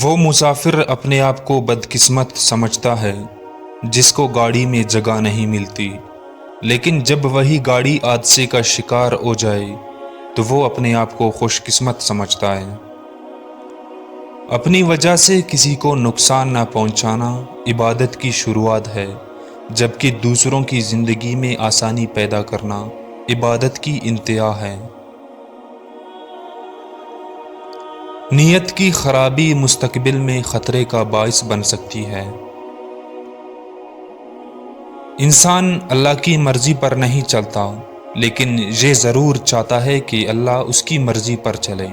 وہ مسافر اپنے آپ کو بدقسمت سمجھتا ہے جس کو گاڑی میں جگہ نہیں ملتی، لیکن جب وہی گاڑی حادثے کا شکار ہو جائے تو وہ اپنے آپ کو خوش قسمت سمجھتا ہے۔ اپنی وجہ سے کسی کو نقصان نہ پہنچانا عبادت کی شروعات ہے، جبکہ دوسروں کی زندگی میں آسانی پیدا کرنا عبادت کی انتہا ہے۔ نیت کی خرابی مستقبل میں خطرے کا باعث بن سکتی ہے۔ انسان اللہ کی مرضی پر نہیں چلتا، لیکن یہ ضرور چاہتا ہے کہ اللہ اس کی مرضی پر چلے۔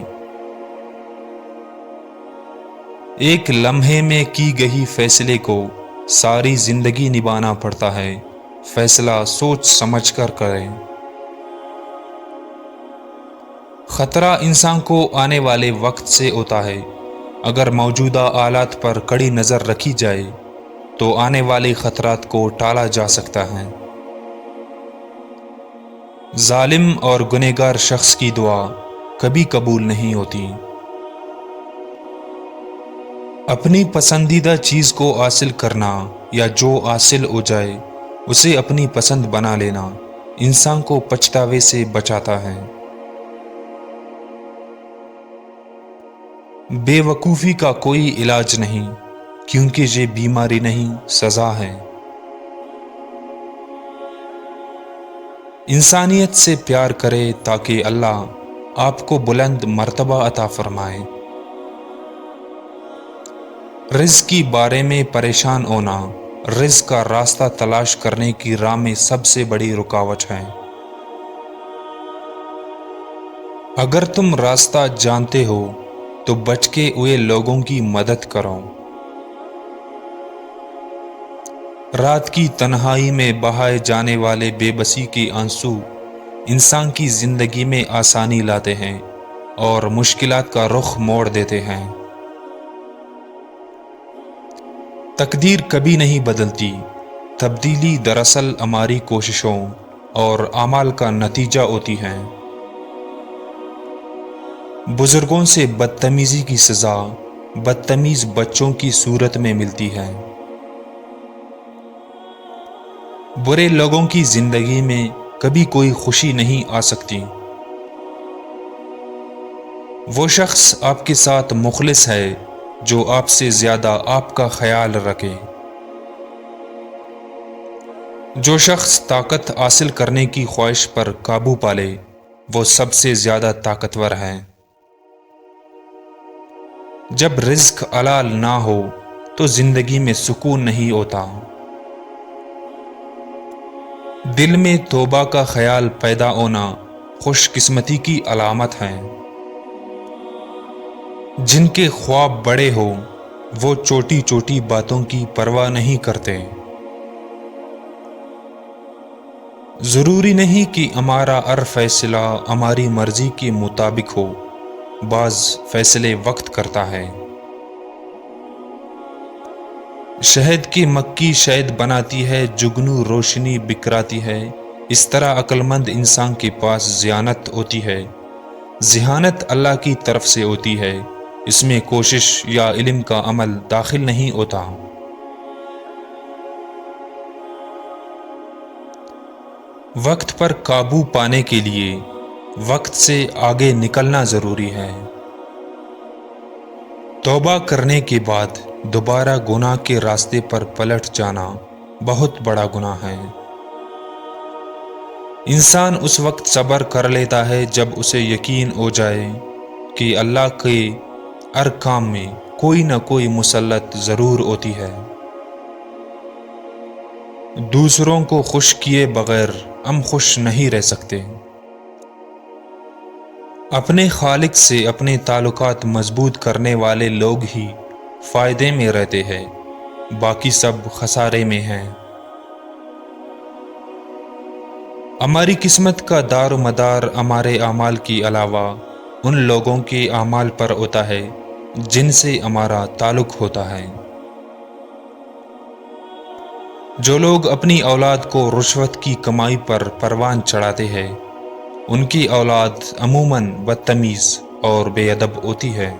ایک لمحے میں کی گئی فیصلے کو ساری زندگی نبھانا پڑتا ہے، فیصلہ سوچ سمجھ کر کریں۔ خطرہ انسان کو آنے والے وقت سے ہوتا ہے۔ اگر موجودہ حالات پر کڑی نظر رکھی جائے تو آنے والے خطرات کو ٹالا جا سکتا ہے۔ ظالم اور گنہگار شخص کی دعا کبھی قبول نہیں ہوتی۔ اپنی پسندیدہ چیز کو حاصل کرنا یا جو حاصل ہو جائے اسے اپنی پسند بنا لینا انسان کو پچھتاوے سے بچاتا ہے۔ بے وقوفی کا کوئی علاج نہیں، کیونکہ یہ بیماری نہیں، سزا ہے۔ انسانیت سے پیار کرے تاکہ اللہ آپ کو بلند مرتبہ عطا فرمائے۔ رزق کی بارے میں پریشان ہونا رزق کا راستہ تلاش کرنے کی راہ میں سب سے بڑی رکاوٹ ہے۔ اگر تم راستہ جانتے ہو تو بچکے ہوئے لوگوں کی مدد کرو۔ رات کی تنہائی میں بہائے جانے والے بے بسی کے آنسو انسان کی زندگی میں آسانی لاتے ہیں اور مشکلات کا رخ موڑ دیتے ہیں۔ تقدیر کبھی نہیں بدلتی، تبدیلی دراصل ہماری کوششوں اور اعمال کا نتیجہ ہوتی ہے۔ بزرگوں سے بدتمیزی کی سزا بدتمیز بچوں کی صورت میں ملتی ہے۔ برے لوگوں کی زندگی میں کبھی کوئی خوشی نہیں آ سکتی۔ وہ شخص آپ کے ساتھ مخلص ہے جو آپ سے زیادہ آپ کا خیال رکھے۔ جو شخص طاقت حاصل کرنے کی خواہش پر قابو پالے وہ سب سے زیادہ طاقتور ہے۔ جب رزق حلال نہ ہو تو زندگی میں سکون نہیں ہوتا۔ دل میں توبہ کا خیال پیدا ہونا خوش قسمتی کی علامت ہے۔ جن کے خواب بڑے ہو وہ چھوٹی چھوٹی باتوں کی پرواہ نہیں کرتے۔ ضروری نہیں کہ ہمارا ہر فیصلہ ہماری مرضی کے مطابق ہو، بعض فیصلے وقت کرتا ہے۔ شہد کی مکھی شہد بناتی ہے، جگنو روشنی بکھراتی ہے، اس طرح عقل مند انسان کے پاس ذہانت ہوتی ہے۔ ذہانت اللہ کی طرف سے ہوتی ہے، اس میں کوشش یا علم کا عمل داخل نہیں ہوتا۔ وقت پر قابو پانے کے لیے وقت سے آگے نکلنا ضروری ہے۔ توبہ کرنے کے بعد دوبارہ گناہ کے راستے پر پلٹ جانا بہت بڑا گناہ ہے۔ انسان اس وقت صبر کر لیتا ہے جب اسے یقین ہو جائے کہ اللہ کے ہر کام میں کوئی نہ کوئی مسلط ضرور ہوتی ہے۔ دوسروں کو خوش کیے بغیر ہم خوش نہیں رہ سکتے۔ اپنے خالق سے اپنے تعلقات مضبوط کرنے والے لوگ ہی فائدے میں رہتے ہیں، باقی سب خسارے میں ہیں۔ ہماری قسمت کا دار و مدار ہمارے اعمال کے علاوہ ان لوگوں کے اعمال پر ہوتا ہے جن سے ہمارا تعلق ہوتا ہے۔ جو لوگ اپنی اولاد کو رشوت کی کمائی پر پروان چڑھاتے ہیں ان کی اولاد عموماً بدتمیز اور بے ادب ہوتی ہے۔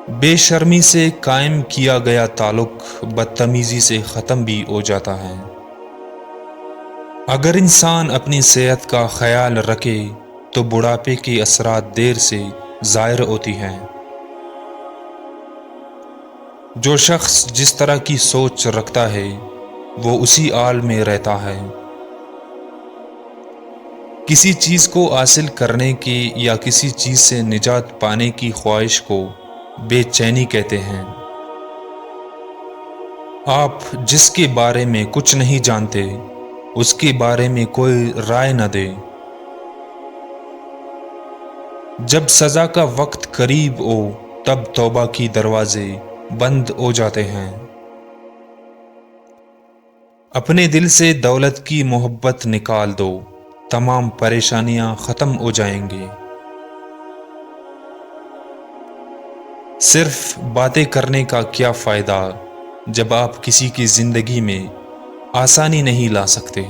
بے شرمی سے قائم کیا گیا تعلق بدتمیزی سے ختم بھی ہو جاتا ہے۔ اگر انسان اپنی صحت کا خیال رکھے تو بڑھاپے کے اثرات دیر سے ظاہر ہوتی ہیں۔ جو شخص جس طرح کی سوچ رکھتا ہے وہ اسی حال میں رہتا ہے۔ کسی چیز کو حاصل کرنے کی یا کسی چیز سے نجات پانے کی خواہش کو بے چینی کہتے ہیں۔ آپ جس کے بارے میں کچھ نہیں جانتے اس کے بارے میں کوئی رائے نہ دیں۔ جب سزا کا وقت قریب ہو تب توبہ کی دروازے بند ہو جاتے ہیں۔ اپنے دل سے دولت کی محبت نکال دو، تمام پریشانیاں ختم ہو جائیں گی۔ صرف باتیں کرنے کا کیا فائدہ جب آپ کسی کی زندگی میں آسانی نہیں لا سکتے؟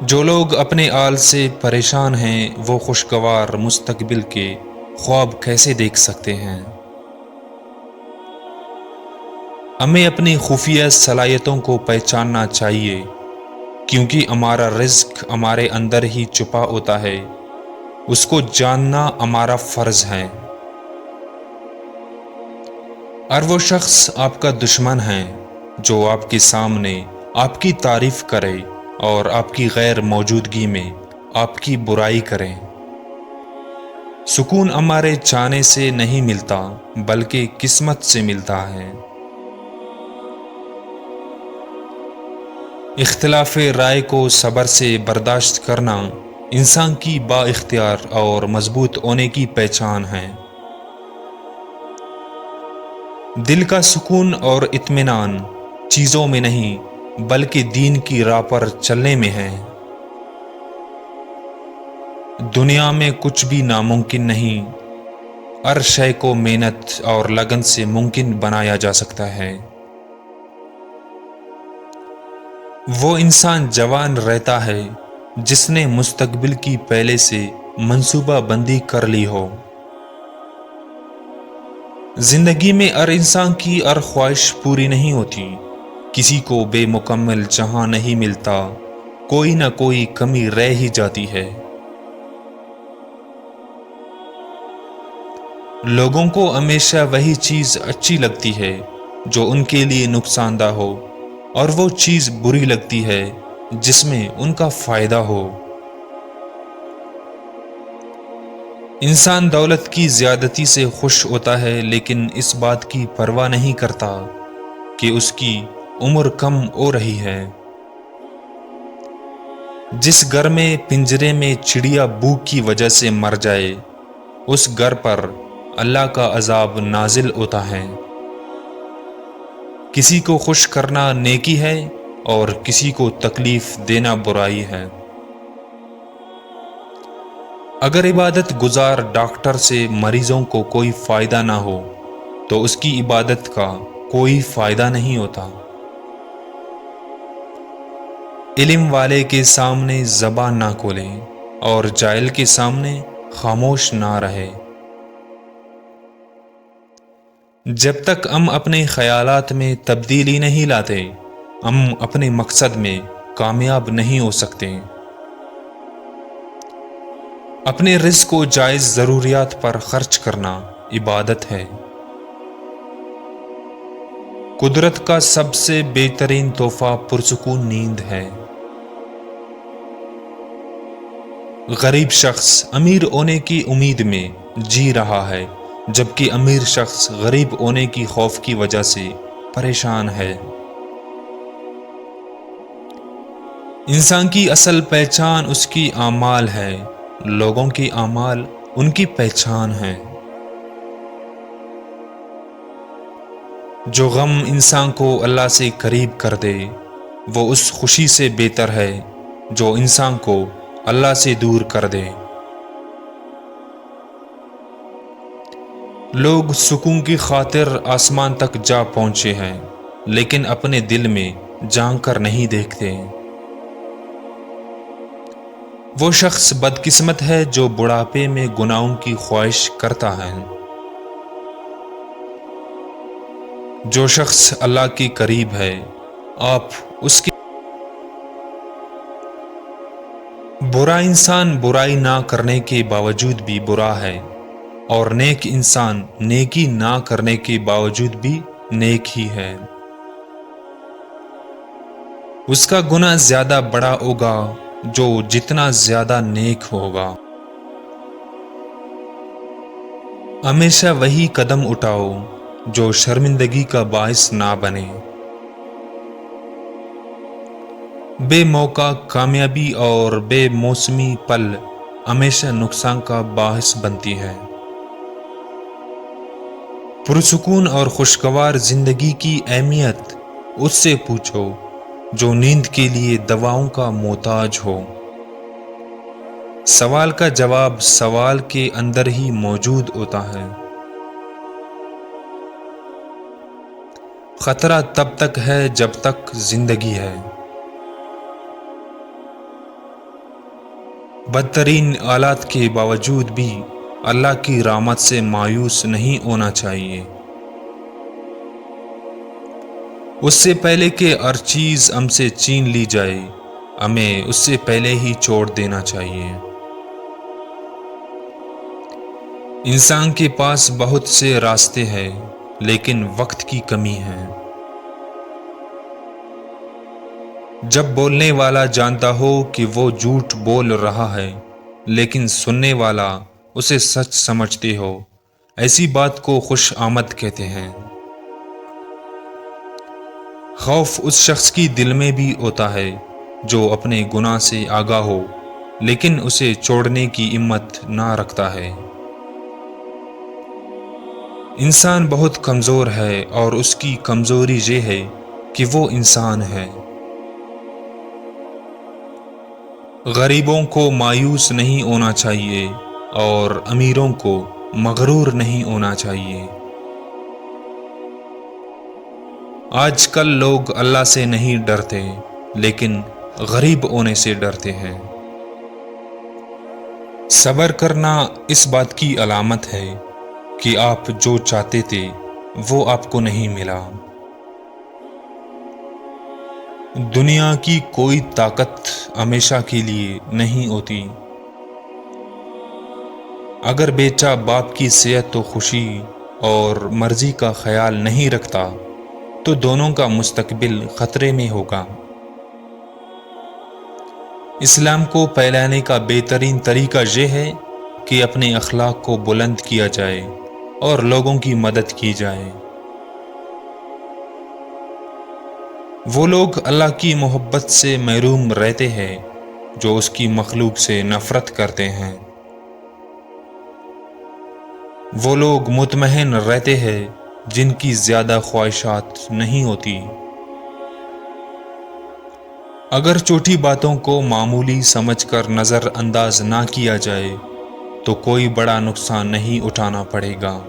جو لوگ اپنے حال سے پریشان ہیں وہ خوشگوار مستقبل کے خواب کیسے دیکھ سکتے ہیں؟ ہمیں اپنی خفیہ صلاحیتوں کو پہچاننا چاہیے، کیونکہ ہمارا رزق ہمارے اندر ہی چھپا ہوتا ہے، اس کو جاننا ہمارا فرض ہے۔ اور وہ شخص آپ کا دشمن ہے جو آپ کے سامنے آپ کی تعریف کرے اور آپ کی غیر موجودگی میں آپ کی برائی کرے۔ سکون ہمارے چاہنے سے نہیں ملتا بلکہ قسمت سے ملتا ہے۔ اختلاف رائے کو صبر سے برداشت کرنا انسان کی با اختیار اور مضبوط ہونے کی پہچان ہے۔ دل کا سکون اور اطمینان چیزوں میں نہیں بلکہ دین کی راہ پر چلنے میں ہے۔ دنیا میں کچھ بھی ناممکن نہیں، ہر شے کو محنت اور لگن سے ممکن بنایا جا سکتا ہے۔ وہ انسان جوان رہتا ہے جس نے مستقبل کی پہلے سے منصوبہ بندی کر لی ہو۔ زندگی میں ہر انسان کی ہر خواہش پوری نہیں ہوتی، کسی کو بے مکمل جہاں نہیں ملتا، کوئی نہ کوئی کمی رہ ہی جاتی ہے۔ لوگوں کو ہمیشہ وہی چیز اچھی لگتی ہے جو ان کے لیے نقصان دہ ہو، اور وہ چیز بری لگتی ہے جس میں ان کا فائدہ ہو۔ انسان دولت کی زیادتی سے خوش ہوتا ہے لیکن اس بات کی پرواہ نہیں کرتا کہ اس کی عمر کم ہو رہی ہے۔ جس گھر میں پنجرے میں چڑیا بھوک کی وجہ سے مر جائے اس گھر پر اللہ کا عذاب نازل ہوتا ہے۔ کسی کو خوش کرنا نیکی ہے اور کسی کو تکلیف دینا برائی ہے۔ اگر عبادت گزار ڈاکٹر سے مریضوں کو کوئی فائدہ نہ ہو تو اس کی عبادت کا کوئی فائدہ نہیں ہوتا۔ علم والے کے سامنے زبان نہ کھولیں اور جاہل کے سامنے خاموش نہ رہے۔ جب تک ہم اپنے خیالات میں تبدیلی نہیں لاتے ہم اپنے مقصد میں کامیاب نہیں ہو سکتے۔ اپنے رزق کو جائز ضروریات پر خرچ کرنا عبادت ہے۔ قدرت کا سب سے بہترین تحفہ پرسکون نیند ہے۔ غریب شخص امیر ہونے کی امید میں جی رہا ہے جبکہ امیر شخص غریب ہونے کی خوف کی وجہ سے پریشان ہے۔ انسان کی اصل پہچان اس کی اعمال ہے، لوگوں کی اعمال ان کی پہچان ہے۔ جو غم انسان کو اللہ سے قریب کر دے وہ اس خوشی سے بہتر ہے جو انسان کو اللہ سے دور کر دے۔ لوگ سکون کی خاطر آسمان تک جا پہنچے ہیں لیکن اپنے دل میں جھانک کر نہیں دیکھتے۔ وہ شخص بدقسمت ہے جو بڑھاپے میں گناہوں کی خواہش کرتا ہے۔ جو شخص اللہ کے قریب ہے آپ اس کے برا انسان برائی نہ کرنے کے باوجود بھی برا ہے، اور نیک انسان نیکی نہ کرنے کے باوجود بھی نیک ہی ہے۔ اس کا گناہ زیادہ بڑا ہوگا جو جتنا زیادہ نیک ہوگا۔ ہمیشہ وہی قدم اٹھاؤ جو شرمندگی کا باعث نہ بنے۔ بے موقع کامیابی اور بے موسمی پل ہمیشہ نقصان کا باعث بنتی ہے۔ پرسکون اور خوشگوار زندگی کی اہمیت اس سے پوچھو جو نیند کے لیے دواؤں کا محتاج ہو۔ سوال کا جواب سوال کے اندر ہی موجود ہوتا ہے۔ خطرہ تب تک ہے جب تک زندگی ہے۔ بدترین حالات کے باوجود بھی اللہ کی رحمت سے مایوس نہیں ہونا چاہیے۔ اس سے پہلے کہ ہر چیز ہم سے چھین لی جائے ہمیں اس سے پہلے ہی چھوڑ دینا چاہیے۔ انسان کے پاس بہت سے راستے ہیں لیکن وقت کی کمی ہے۔ جب بولنے والا جانتا ہو کہ وہ جھوٹ بول رہا ہے لیکن سننے والا اسے سچ سمجھتے ہو، ایسی بات کو خوش آمد کہتے ہیں۔ خوف اس شخص کی دل میں بھی ہوتا ہے جو اپنے گناہ سے آگاہ ہو لیکن اسے چھوڑنے کی ہمت نہ رکھتا ہے۔ انسان بہت کمزور ہے اور اس کی کمزوری یہ ہے کہ وہ انسان ہے۔ غریبوں کو مایوس نہیں ہونا چاہیے اور امیروں کو مغرور نہیں ہونا چاہیے۔ آج کل لوگ اللہ سے نہیں ڈرتے لیکن غریب ہونے سے ڈرتے ہیں۔ صبر کرنا اس بات کی علامت ہے کہ آپ جو چاہتے تھے وہ آپ کو نہیں ملا۔ دنیا کی کوئی طاقت ہمیشہ کے لیے نہیں ہوتی۔ اگر بیٹا باپ کی صحت و خوشی اور مرضی کا خیال نہیں رکھتا تو دونوں کا مستقبل خطرے میں ہوگا۔ اسلام کو پھیلانے کا بہترین طریقہ یہ ہے کہ اپنے اخلاق کو بلند کیا جائے اور لوگوں کی مدد کی جائے۔ وہ لوگ اللہ کی محبت سے محروم رہتے ہیں جو اس کی مخلوق سے نفرت کرتے ہیں۔ وہ لوگ مطمئن رہتے ہیں جن کی زیادہ خواہشات نہیں ہوتی۔ اگر چھوٹی باتوں کو معمولی سمجھ کر نظر انداز نہ کیا جائے تو کوئی بڑا نقصان نہیں اٹھانا پڑے گا۔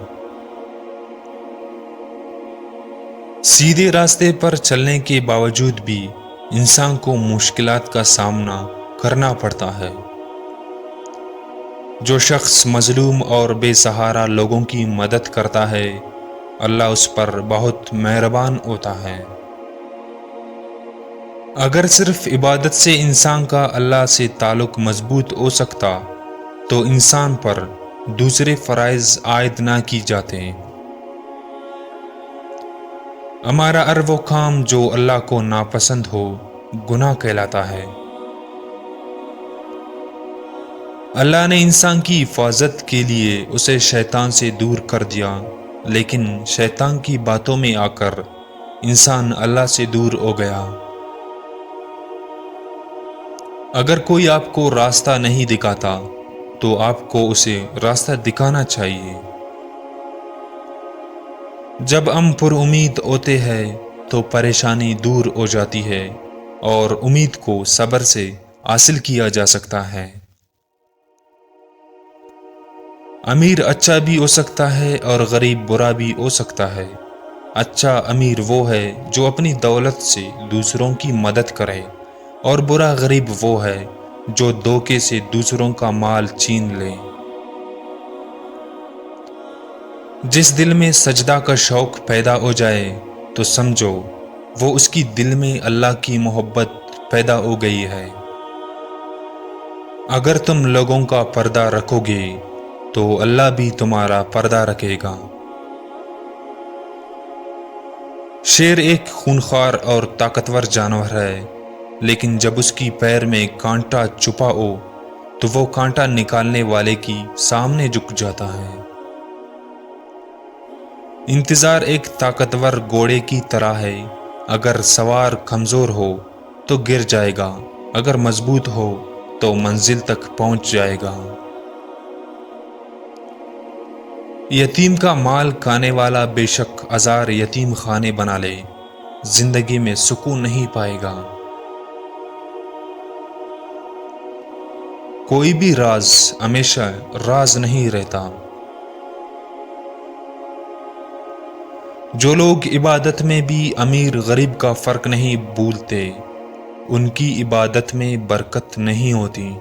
سیدھے راستے پر چلنے کے باوجود بھی انسان کو مشکلات کا سامنا کرنا پڑتا ہے۔ جو شخص مظلوم اور بے سہارا لوگوں کی مدد کرتا ہے اللہ اس پر بہت مہربان ہوتا ہے۔ اگر صرف عبادت سے انسان کا اللہ سے تعلق مضبوط ہو سکتا تو انسان پر دوسرے فرائض عائد نہ کی جاتے۔ ہمارا ہر وہ کام جو اللہ کو ناپسند ہو گناہ کہلاتا ہے۔ اللہ نے انسان کی حفاظت کے لیے اسے شیطان سے دور کر دیا، لیکن شیطان کی باتوں میں آ کر انسان اللہ سے دور ہو گیا۔ اگر کوئی آپ کو راستہ نہیں دکھاتا تو آپ کو اسے راستہ دکھانا چاہیے۔ جب ہم پر امید ہوتے ہیں تو پریشانی دور ہو جاتی ہے اور امید کو صبر سے حاصل کیا جا سکتا ہے۔ امیر اچھا بھی ہو سکتا ہے اور غریب برا بھی ہو سکتا ہے۔ اچھا امیر وہ ہے جو اپنی دولت سے دوسروں کی مدد کرے، اور برا غریب وہ ہے جو دھوکے سے دوسروں کا مال چھین لے۔ جس دل میں سجدہ کا شوق پیدا ہو جائے تو سمجھو وہ اس کی دل میں اللہ کی محبت پیدا ہو گئی ہے۔ اگر تم لوگوں کا پردہ رکھو گے تو اللہ بھی تمہارا پردہ رکھے گا۔ شیر ایک خونخوار اور طاقتور جانور ہے، لیکن جب اس کی پیر میں کانٹا چھپا ہو تو وہ کانٹا نکالنے والے کی سامنے جھک جاتا ہے۔ انتظار ایک طاقتور گھوڑے کی طرح ہے، اگر سوار کمزور ہو تو گر جائے گا، اگر مضبوط ہو تو منزل تک پہنچ جائے گا۔ یتیم کا مال کھانے والا بے شک ہزار یتیم خانے بنا لے، زندگی میں سکون نہیں پائے گا۔ کوئی بھی راز ہمیشہ راز نہیں رہتا۔ جو لوگ عبادت میں بھی امیر غریب کا فرق نہیں بھولتے، ان کی عبادت میں برکت نہیں ہوتی۔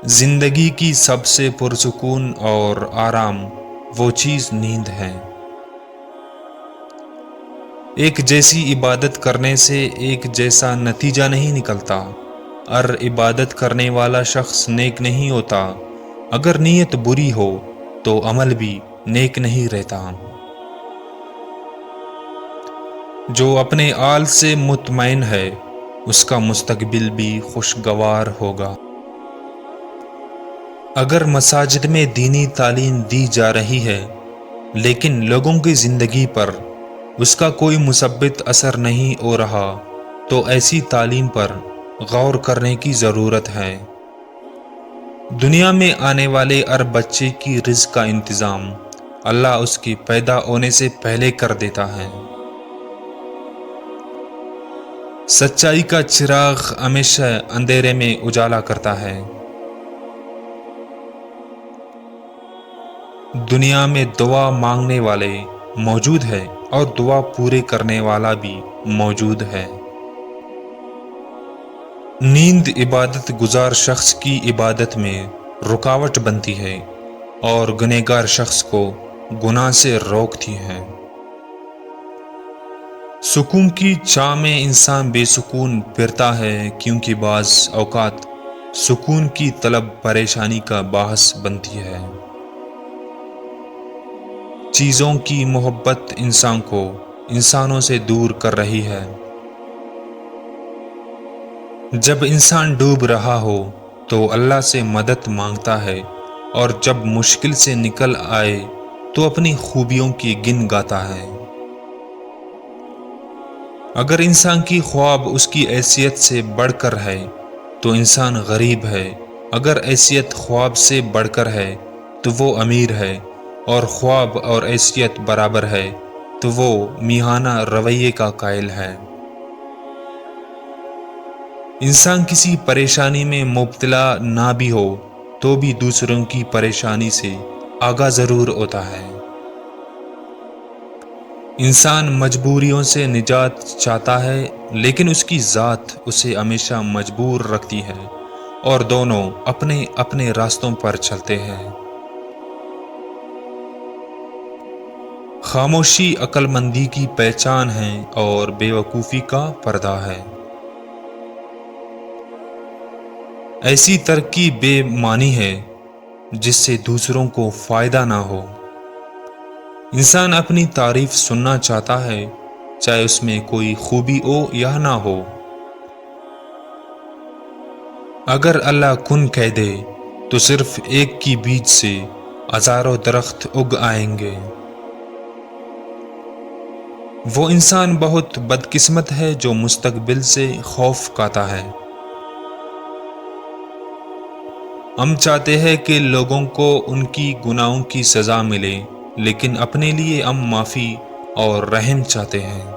زندگی کی سب سے پرسکون اور آرام وہ چیز نیند ہے۔ ایک جیسی عبادت کرنے سے ایک جیسا نتیجہ نہیں نکلتا۔ ہر عبادت کرنے والا شخص نیک نہیں ہوتا۔ اگر نیت بری ہو تو عمل بھی نیک نہیں رہتا۔ جو اپنے حال سے مطمئن ہے اس کا مستقبل بھی خوشگوار ہوگا۔ اگر مساجد میں دینی تعلیم دی جا رہی ہے لیکن لوگوں کی زندگی پر اس کا کوئی مثبت اثر نہیں ہو رہا تو ایسی تعلیم پر غور کرنے کی ضرورت ہے۔ دنیا میں آنے والے ہر بچے کی رزق کا انتظام اللہ اس کی پیدا ہونے سے پہلے کر دیتا ہے۔ سچائی کا چراغ ہمیشہ اندھیرے میں اجالا کرتا ہے۔ دنیا میں دعا مانگنے والے موجود ہے اور دعا پورے کرنے والا بھی موجود ہے۔ نیند عبادت گزار شخص کی عبادت میں رکاوٹ بنتی ہے اور گنہگار شخص کو گناہ سے روکتی ہے۔ سکون کی چاہ میں انسان بے سکون پھرتا ہے کیونکہ بعض اوقات سکون کی طلب پریشانی کا باعث بنتی ہے۔ چیزوں کی محبت انسان کو انسانوں سے دور کر رہی ہے۔ جب انسان ڈوب رہا ہو تو اللہ سے مدد مانگتا ہے اور جب مشکل سے نکل آئے تو اپنی خوبیوں کی گن گاتا ہے۔ اگر انسان کی خواب اس کی حیثیت سے بڑھ کر ہے تو انسان غریب ہے، اگر حیثیت خواب سے بڑھ کر ہے تو وہ امیر ہے، اور خواب اور حیثیت برابر ہے تو وہ میانہ رویے کا قائل ہے۔ انسان کسی پریشانی میں مبتلا نہ بھی ہو تو بھی دوسروں کی پریشانی سے آگاہ ضرور ہوتا ہے۔ انسان مجبوریوں سے نجات چاہتا ہے لیکن اس کی ذات اسے ہمیشہ مجبور رکھتی ہے اور دونوں اپنے اپنے راستوں پر چلتے ہیں۔ خاموشی عقل مندی کی پہچان ہے اور بے وقوفی کا پردہ ہے۔ ایسی ترقی بے معنی ہے جس سے دوسروں کو فائدہ نہ ہو۔ انسان اپنی تعریف سننا چاہتا ہے چاہے اس میں کوئی خوبی ہو یا نہ ہو۔ اگر اللہ کن کہہ دے تو صرف ایک کی بیج سے ہزاروں درخت اگ آئیں گے۔ وہ انسان بہت بدقسمت ہے جو مستقبل سے خوف کھاتا ہے۔ ہم چاہتے ہیں کہ لوگوں کو ان کی گناہوں کی سزا ملے، لیکن اپنے لیے ہم معافی اور رحم چاہتے ہیں۔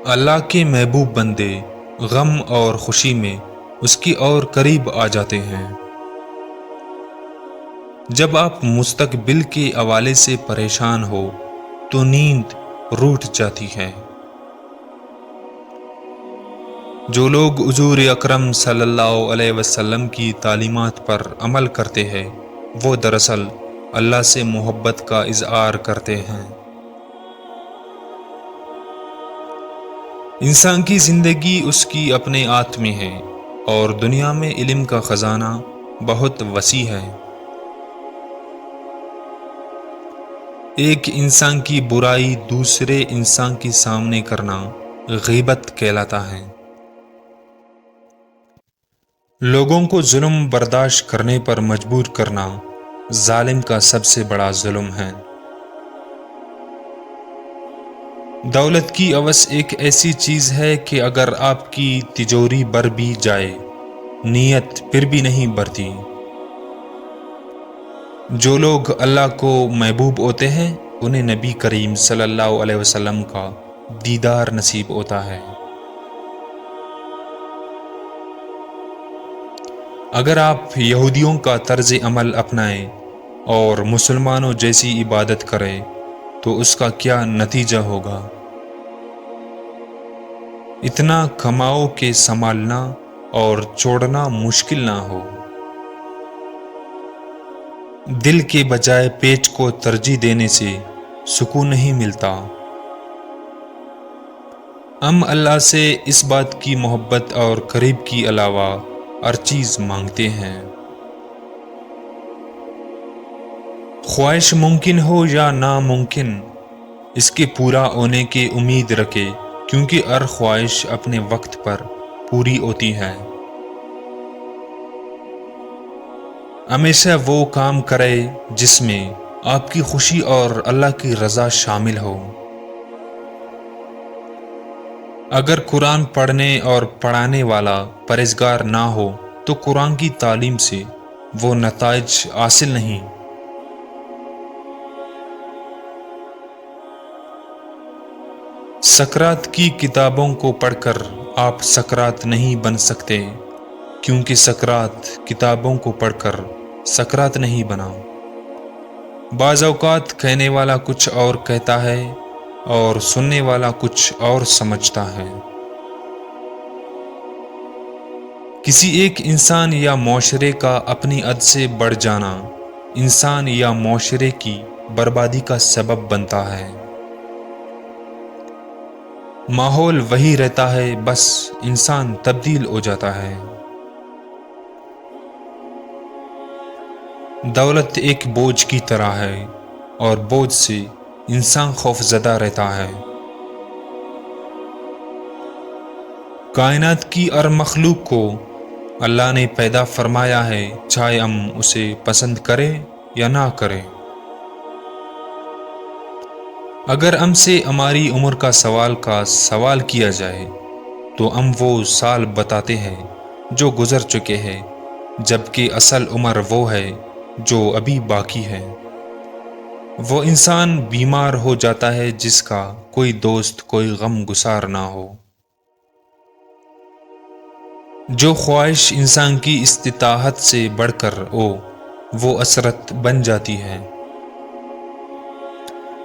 اللہ کے محبوب بندے غم اور خوشی میں اس کی اور قریب آ جاتے ہیں۔ جب آپ مستقبل کے حوالے سے پریشان ہو تو نیند روٹھ جاتی ہے۔ جو لوگ حضور اکرم صلی اللہ علیہ وسلم کی تعلیمات پر عمل کرتے ہیں وہ دراصل اللہ سے محبت کا اظہار کرتے ہیں۔ انسان کی زندگی اس کی اپنے ہاتھ میں ہے اور دنیا میں علم کا خزانہ بہت وسیع ہے۔ ایک انسان کی برائی دوسرے انسان کے سامنے کرنا غیبت کہلاتا ہے۔ لوگوں کو ظلم برداشت کرنے پر مجبور کرنا ظالم کا سب سے بڑا ظلم ہے۔ دولت کی ہوس ایک ایسی چیز ہے کہ اگر آپ کی تجوری بھر بھی جائے، نیت پھر بھی نہیں بھرتی۔ جو لوگ اللہ کو محبوب ہوتے ہیں انہیں نبی کریم صلی اللہ علیہ وسلم کا دیدار نصیب ہوتا ہے۔ اگر آپ یہودیوں کا طرز عمل اپنائیں اور مسلمانوں جیسی عبادت کریں تو اس کا کیا نتیجہ ہوگا؟ اتنا کماؤ کہ سنبھالنا اور چھوڑنا مشکل نہ ہو۔ دل کے بجائے پیٹ کو ترجیح دینے سے سکون نہیں ملتا۔ ہم اللہ سے اس بات کی محبت اور قریب کے علاوہ ہر چیز مانگتے ہیں۔ خواہش ممکن ہو یا ناممکن، اس کے پورا ہونے کی امید رکھے، کیونکہ ہر خواہش اپنے وقت پر پوری ہوتی ہے۔ ہمیشہ وہ کام کرے جس میں آپ کی خوشی اور اللہ کی رضا شامل ہو۔ اگر قرآن پڑھنے اور پڑھانے والا پرہیزگار نہ ہو تو قرآن کی تعلیم سے وہ نتائج حاصل نہیں۔ سقراط کی کتابوں کو پڑھ کر آپ سقراط نہیں بن سکتے، کیونکہ سقراط کتابوں کو پڑھ کر سقراط نہیں بنا۔ بعض اوقات کہنے والا کچھ اور کہتا ہے اور سننے والا کچھ اور سمجھتا ہے۔ کسی ایک انسان یا معاشرے کا اپنی حد سے بڑھ جانا انسان یا معاشرے کی بربادی کا سبب بنتا ہے۔ ماحول وہی رہتا ہے، بس انسان تبدیل ہو جاتا ہے۔ دولت ایک بوجھ کی طرح ہے اور بوجھ سے انسان خوف زدہ رہتا ہے۔ کائنات کی ہر مخلوق کو اللہ نے پیدا فرمایا ہے، چاہے ہم اسے پسند کریں یا نہ کریں۔ اگر ہم سے ہماری عمر کا سوال کیا جائے تو ہم وہ سال بتاتے ہیں جو گزر چکے ہیں، جبکہ اصل عمر وہ ہے جو ابھی باقی ہے۔ وہ انسان بیمار ہو جاتا ہے جس کا کوئی دوست، کوئی غم گسار نہ ہو۔ جو خواہش انسان کی استطاعت سے بڑھ کر ہو وہ حسرت بن جاتی ہے۔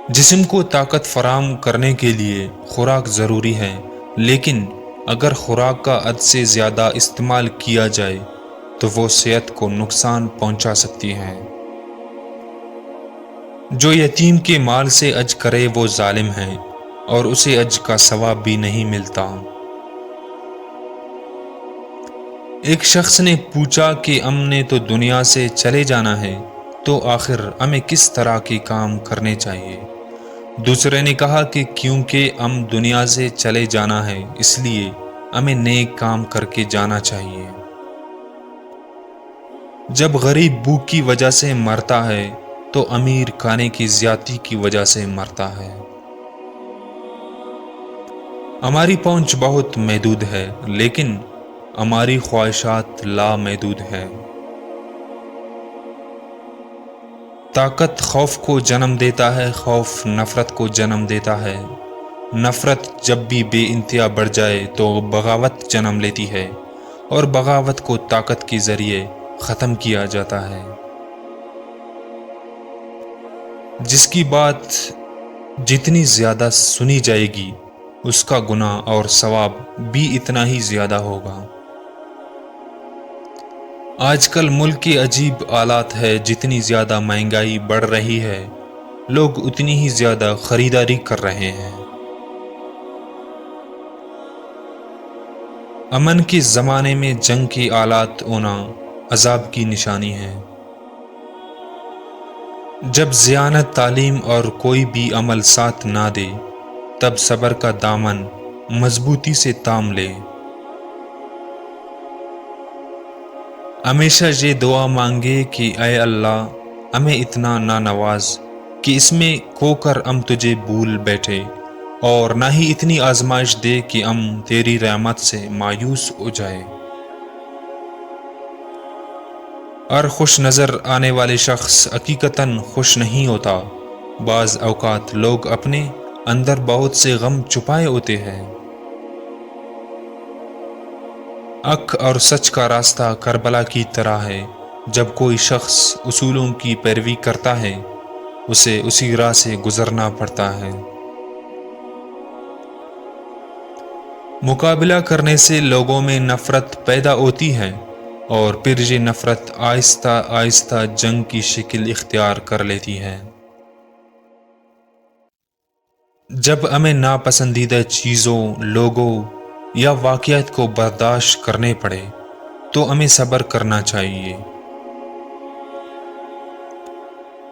جسم کو طاقت فراہم کرنے کے لیے خوراک ضروری ہے، لیکن اگر خوراک کا حد سے زیادہ استعمال کیا جائے تو وہ صحت کو نقصان پہنچا سکتی ہے۔ جو یتیم کے مال سے حج کرے وہ ظالم ہے اور اسے حج کا ثواب بھی نہیں ملتا۔ ایک شخص نے پوچھا کہ ہم نے تو دنیا سے چلے جانا ہے، تو آخر ہمیں کس طرح کے کام کرنے چاہیے؟ دوسرے نے کہا کہ کیونکہ ہم دنیا سے چلے جانا ہے اس لیے ہمیں نیک کام کر کے جانا چاہیے۔ جب غریب بھوک کی وجہ سے مرتا ہے تو امیر کھانے کی زیادتی کی وجہ سے مرتا ہے۔ ہماری پہنچ بہت محدود ہے، لیکن ہماری خواہشات لامحدود ہے۔ طاقت خوف کو جنم دیتا ہے، خوف نفرت کو جنم دیتا ہے، نفرت جب بھی بے انتہا بڑھ جائے تو بغاوت جنم لیتی ہے، اور بغاوت کو طاقت کے ذریعے ختم کیا جاتا ہے۔ جس کی بات جتنی زیادہ سنی جائے گی اس کا گناہ اور ثواب بھی اتنا ہی زیادہ ہوگا۔ آج کل ملک کے عجیب حالات ہے، جتنی زیادہ مہنگائی بڑھ رہی ہے لوگ اتنی ہی زیادہ خریداری کر رہے ہیں۔ امن کے زمانے میں جنگ کے آلات ہونا عذاب کی نشانی ہے۔ جب ذہانت، تعلیم اور کوئی بھی عمل ساتھ نہ دے تب صبر کا دامن مضبوطی سے تھام لے۔ ہمیشہ یہ دعا مانگے کہ اے اللہ ہمیں اتنا نہ نواز کہ اس میں کھو کر ہم تجھے بھول بیٹھے، اور نہ ہی اتنی آزمائش دے کہ ہم تیری رحمت سے مایوس ہو جائے۔ ہر خوش نظر آنے والے شخص حقیقتاً خوش نہیں ہوتا۔ بعض اوقات لوگ اپنے اندر بہت سے غم چھپائے ہوتے ہیں۔ حق اور سچ کا راستہ کربلا کی طرح ہے، جب کوئی شخص اصولوں کی پیروی کرتا ہے اسے اسی راہ سے گزرنا پڑتا ہے۔ مقابلہ کرنے سے لوگوں میں نفرت پیدا ہوتی ہے، اور پھر یہ نفرت آہستہ آہستہ جنگ کی شکل اختیار کر لیتی ہے۔ جب ہمیں ناپسندیدہ چیزوں، لوگوں یا واقعات کو برداشت کرنے پڑے تو ہمیں صبر کرنا چاہیے۔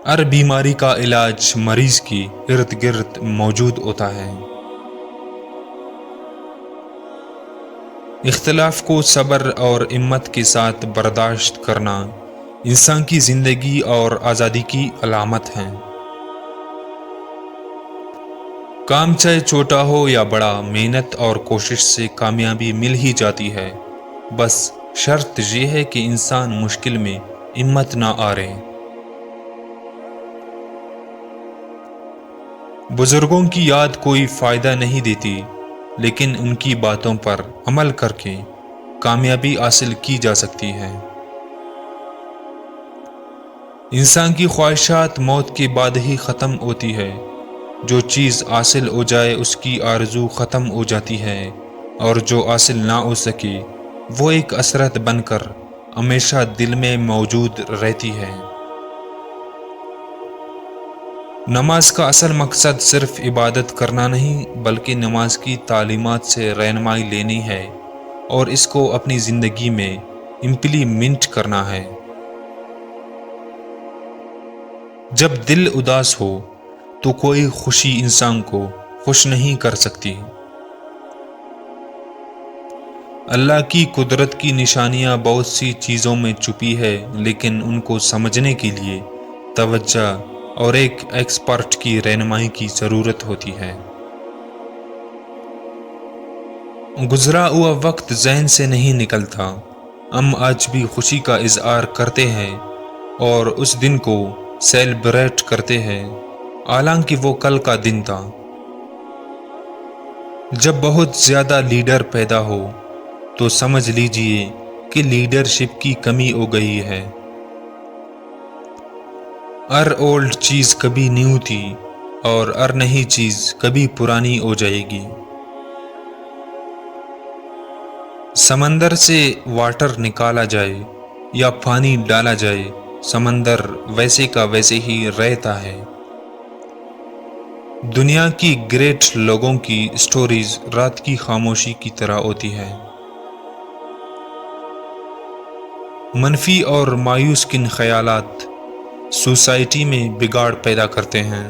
ہر بیماری کا علاج مریض کی ارد گرد موجود ہوتا ہے۔ اختلاف کو صبر اور ہمت کے ساتھ برداشت کرنا انسان کی زندگی اور آزادی کی علامت ہے۔ کام چاہے چھوٹا ہو یا بڑا، محنت اور کوشش سے کامیابی مل ہی جاتی ہے، بس شرط یہ ہے کہ انسان مشکل میں ہمت نہ ہارے۔ بزرگوں کی یاد کوئی فائدہ نہیں دیتی، لیکن ان کی باتوں پر عمل کر کے کامیابی حاصل کی جا سکتی ہے۔ انسان کی خواہشات موت کے بعد ہی ختم ہوتی ہے۔ جو چیز حاصل ہو جائے اس کی آرزو ختم ہو جاتی ہے، اور جو حاصل نہ ہو سکے وہ ایک حسرت بن کر ہمیشہ دل میں موجود رہتی ہے۔ نماز کا اصل مقصد صرف عبادت کرنا نہیں، بلکہ نماز کی تعلیمات سے رہنمائی لینی ہے اور اس کو اپنی زندگی میں امپلیمنٹ کرنا ہے۔ جب دل اداس ہو تو کوئی خوشی انسان کو خوش نہیں کر سکتی۔ اللہ کی قدرت کی نشانیاں بہت سی چیزوں میں چھپی ہے، لیکن ان کو سمجھنے کے لیے توجہ اور ایک ایکسپرٹ کی رہنمائی کی ضرورت ہوتی ہے۔ گزرا ہوا وقت ذہن سے نہیں نکلتا۔ ہم آج بھی خوشی کا اظہار کرتے ہیں اور اس دن کو سیلیبریٹ کرتے ہیں، حالانکہ وہ کل کا دن تھا۔ جب بہت زیادہ لیڈر پیدا ہو تو سمجھ لیجئے کہ لیڈرشپ کی کمی ہو گئی ہے۔ ہر اولڈ چیز کبھی نیو تھی، اور ہر نئی چیز کبھی پرانی ہو جائے گی۔ سمندر سے واٹر نکالا جائے یا پانی ڈالا جائے، سمندر ویسے کا ویسے ہی رہتا ہے۔ دنیا کی گریٹ لوگوں کی سٹوریز رات کی خاموشی کی طرح ہوتی ہے۔ منفی اور مایوس کن خیالات سوسائٹی میں بگاڑ پیدا کرتے ہیں۔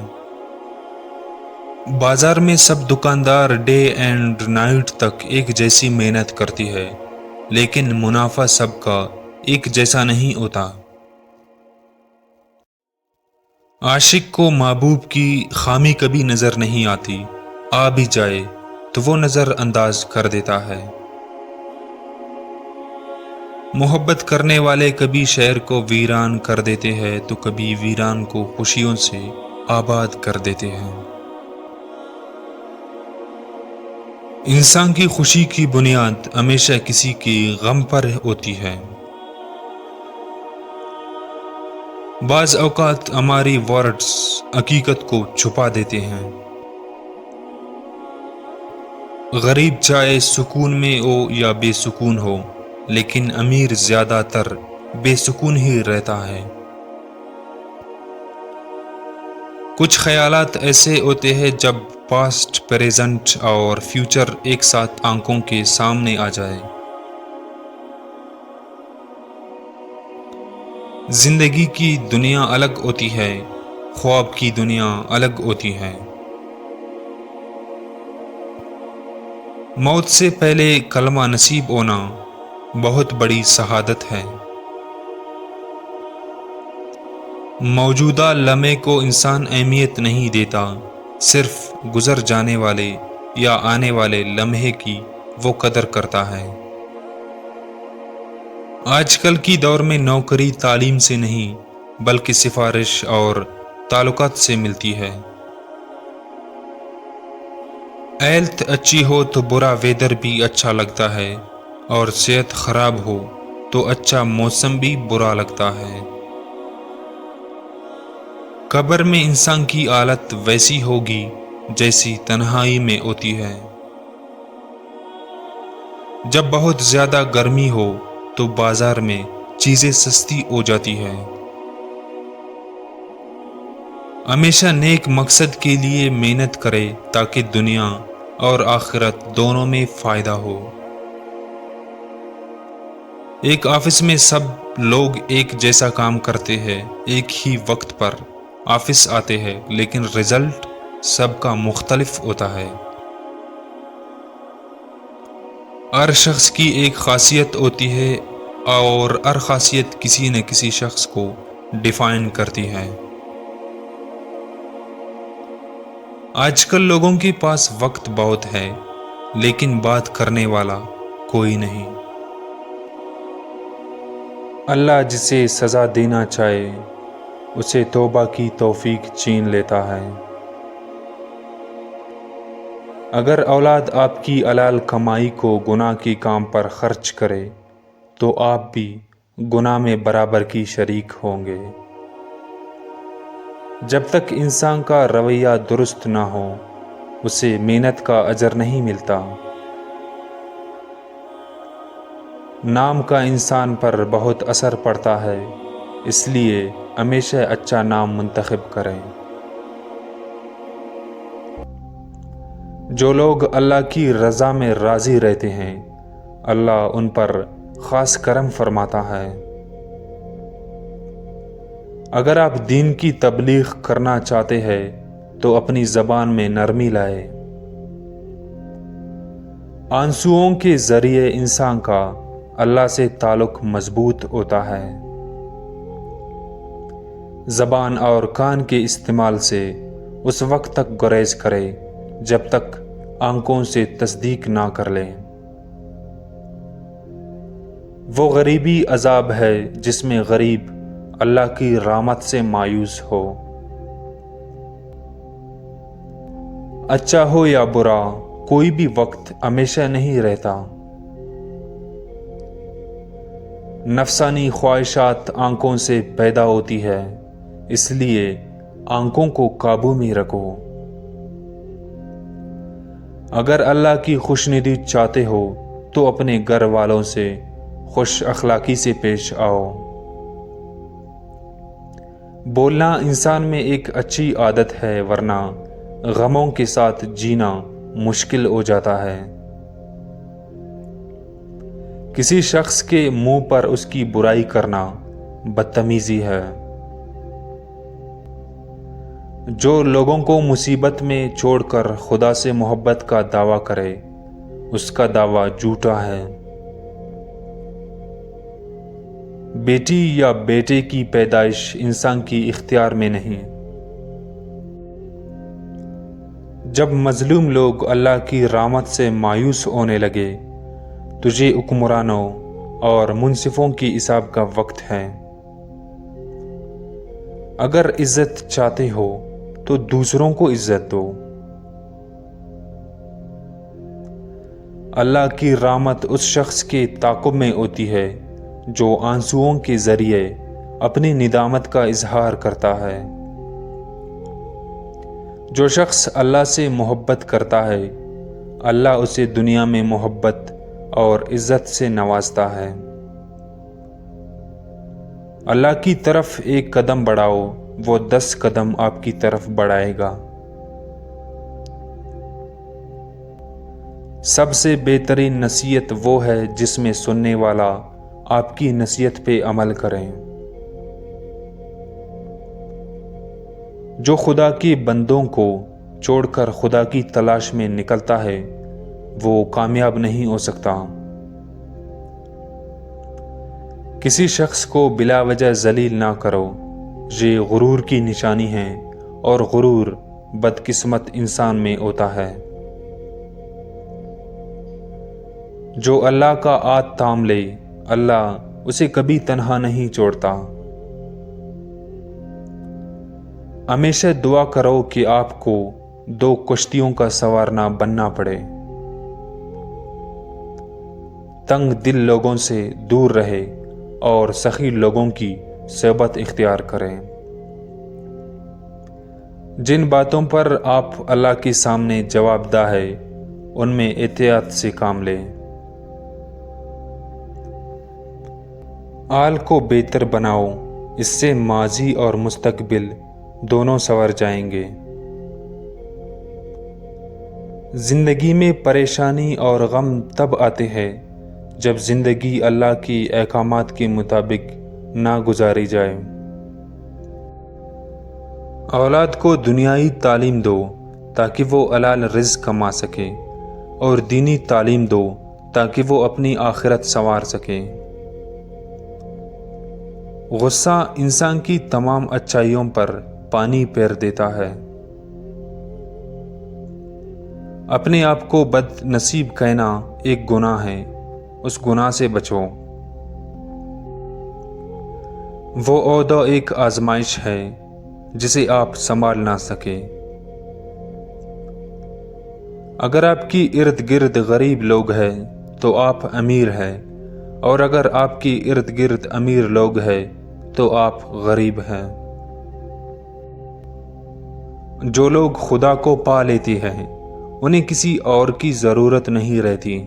بازار میں سب دکاندار ڈے اینڈ نائٹ تک ایک جیسی محنت کرتی ہے، لیکن منافع سب کا ایک جیسا نہیں ہوتا۔ عاشق کو محبوب کی خامی کبھی نظر نہیں آتی، آ بھی جائے تو وہ نظر انداز کر دیتا ہے۔ محبت کرنے والے کبھی شہر کو ویران کر دیتے ہیں تو کبھی ویران کو خوشیوں سے آباد کر دیتے ہیں۔ انسان کی خوشی کی بنیاد ہمیشہ کسی کے غم پر ہوتی ہے۔ بعض اوقات ہماری ورڈز حقیقت کو چھپا دیتے ہیں۔ غریب چاہے سکون میں ہو یا بے سکون ہو، لیکن امیر زیادہ تر بے سکون ہی رہتا ہے۔ کچھ خیالات ایسے ہوتے ہیں جب پاسٹ، پریزنٹ اور فیوچر ایک ساتھ آنکھوں کے سامنے آ جائے۔ زندگی کی دنیا الگ ہوتی ہے، خواب کی دنیا الگ ہوتی ہے۔ موت سے پہلے کلمہ نصیب ہونا بہت بڑی شہادت ہے۔ موجودہ لمحے کو انسان اہمیت نہیں دیتا، صرف گزر جانے والے یا آنے والے لمحے کی وہ قدر کرتا ہے۔ آج کل کی دور میں نوکری تعلیم سے نہیں بلکہ سفارش اور تعلقات سے ملتی ہے۔ ہیلتھ اچھی ہو تو برا ویدر بھی اچھا لگتا ہے، اور صحت خراب ہو تو اچھا موسم بھی برا لگتا ہے۔ قبر میں انسان کی حالت ویسی ہوگی جیسی تنہائی میں ہوتی ہے۔ جب بہت زیادہ گرمی ہو تو بازار میں چیزیں سستی ہو جاتی ہے۔ ہمیشہ نیک مقصد کے لیے محنت کرے تاکہ دنیا اور آخرت دونوں میں فائدہ ہو۔ ایک آفس میں سب لوگ ایک جیسا کام کرتے ہیں، ایک ہی وقت پر آفس آتے ہیں، لیکن رزلٹ سب کا مختلف ہوتا ہے۔ ہر شخص کی ایک خاصیت ہوتی ہے اور ہر خاصیت کسی نہ کسی شخص کو ڈیفائن کرتی ہے۔ آج کل لوگوں کے پاس وقت بہت ہے لیکن بات کرنے والا کوئی نہیں۔ اللہ جسے سزا دینا چاہے اسے توبہ کی توفیق چھین لیتا ہے۔ اگر اولاد آپ کی حلال کمائی کو گناہ کے کام پر خرچ کرے تو آپ بھی گناہ میں برابر کی شریک ہوں گے۔ جب تک انسان کا رویہ درست نہ ہو اسے محنت کا اجر نہیں ملتا۔ نام کا انسان پر بہت اثر پڑتا ہے، اس لیے ہمیشہ اچھا نام منتخب کریں۔ جو لوگ اللہ کی رضا میں راضی رہتے ہیں اللہ ان پر خاص کرم فرماتا ہے۔ اگر آپ دین کی تبلیغ کرنا چاہتے ہیں تو اپنی زبان میں نرمی لائے۔ آنسوؤں کے ذریعے انسان کا اللہ سے تعلق مضبوط ہوتا ہے۔ زبان اور کان کے استعمال سے اس وقت تک گریز کرے جب تک آنکھوں سے تصدیق نہ کر لیں۔ وہ غریبی عذاب ہے جس میں غریب اللہ کی رحمت سے مایوس ہو۔ اچھا ہو یا برا کوئی بھی وقت ہمیشہ نہیں رہتا۔ نفسانی خواہشات آنکھوں سے پیدا ہوتی ہے، اس لیے آنکھوں کو قابو میں رکھو۔ اگر اللہ کی خوشنودی چاہتے ہو تو اپنے گھر والوں سے خوش اخلاقی سے پیش آؤ۔ بولنا انسان میں ایک اچھی عادت ہے، ورنہ غموں کے ساتھ جینا مشکل ہو جاتا ہے۔ کسی شخص کے منہ پر اس کی برائی کرنا بدتمیزی ہے۔ جو لوگوں کو مصیبت میں چھوڑ کر خدا سے محبت کا دعویٰ کرے اس کا دعویٰ جھوٹا ہے۔ بیٹی یا بیٹے کی پیدائش انسان کی اختیار میں نہیں۔ جب مظلوم لوگ اللہ کی رحمت سے مایوس ہونے لگے تجھے حکمرانوں اور منصفوں کی حساب کا وقت ہے۔ اگر عزت چاہتے ہو تو دوسروں کو عزت دو۔ اللہ کی رحمت اس شخص کے تعاقب میں ہوتی ہے جو آنسوؤں کے ذریعے اپنی ندامت کا اظہار کرتا ہے۔ جو شخص اللہ سے محبت کرتا ہے اللہ اسے دنیا میں محبت اور عزت سے نوازتا ہے۔ اللہ کی طرف ایک قدم بڑھاؤ، وہ 10 قدم آپ کی طرف بڑھائے گا۔ سب سے بہترین نصیحت وہ ہے جس میں سننے والا آپ کی نصیحت پہ عمل کریں۔ جو خدا کے بندوں کو چھوڑ کر خدا کی تلاش میں نکلتا ہے وہ کامیاب نہیں ہو سکتا۔ کسی شخص کو بلا وجہ ذلیل نہ کرو، یہ غرور کی نشانی ہے، اور غرور بدقسمت انسان میں ہوتا ہے۔ جو اللہ کا ہاتھ تھام لے، اللہ اسے کبھی تنہا نہیں چھوڑتا۔ ہمیشہ دعا کرو کہ آپ کو 2 کشتیوں کا سوار نہ بننا پڑے۔ تنگ دل لوگوں سے دور رہے اور سخی لوگوں کی صحبت اختیار کریں۔ جن باتوں پر آپ اللہ کے سامنے جواب دہ ہے ان میں احتیاط سے کام لیں۔ حال کو بہتر بناؤ، اس سے ماضی اور مستقبل دونوں سنور جائیں گے۔ زندگی میں پریشانی اور غم تب آتے ہیں جب زندگی اللہ کی احکامات کے مطابق نہ گزاری جائے۔ اولاد کو دنیائی تعلیم دو تاکہ وہ حلال رزق کما سکے، اور دینی تعلیم دو تاکہ وہ اپنی آخرت سنوار سکے۔ غصہ انسان کی تمام اچھائیوں پر پانی پھیر دیتا ہے۔ اپنے آپ کو بد نصیب کہنا ایک گناہ ہے، اس گناہ سے بچو۔ وہ عہدہ ایک آزمائش ہے جسے آپ سنبھال نہ سکے۔ اگر آپ کی ارد گرد غریب لوگ ہیں تو آپ امیر ہیں، اور اگر آپ کی ارد گرد امیر لوگ ہیں تو آپ غریب ہیں۔ جو لوگ خدا کو پا لیتے ہیں انہیں کسی اور کی ضرورت نہیں رہتی۔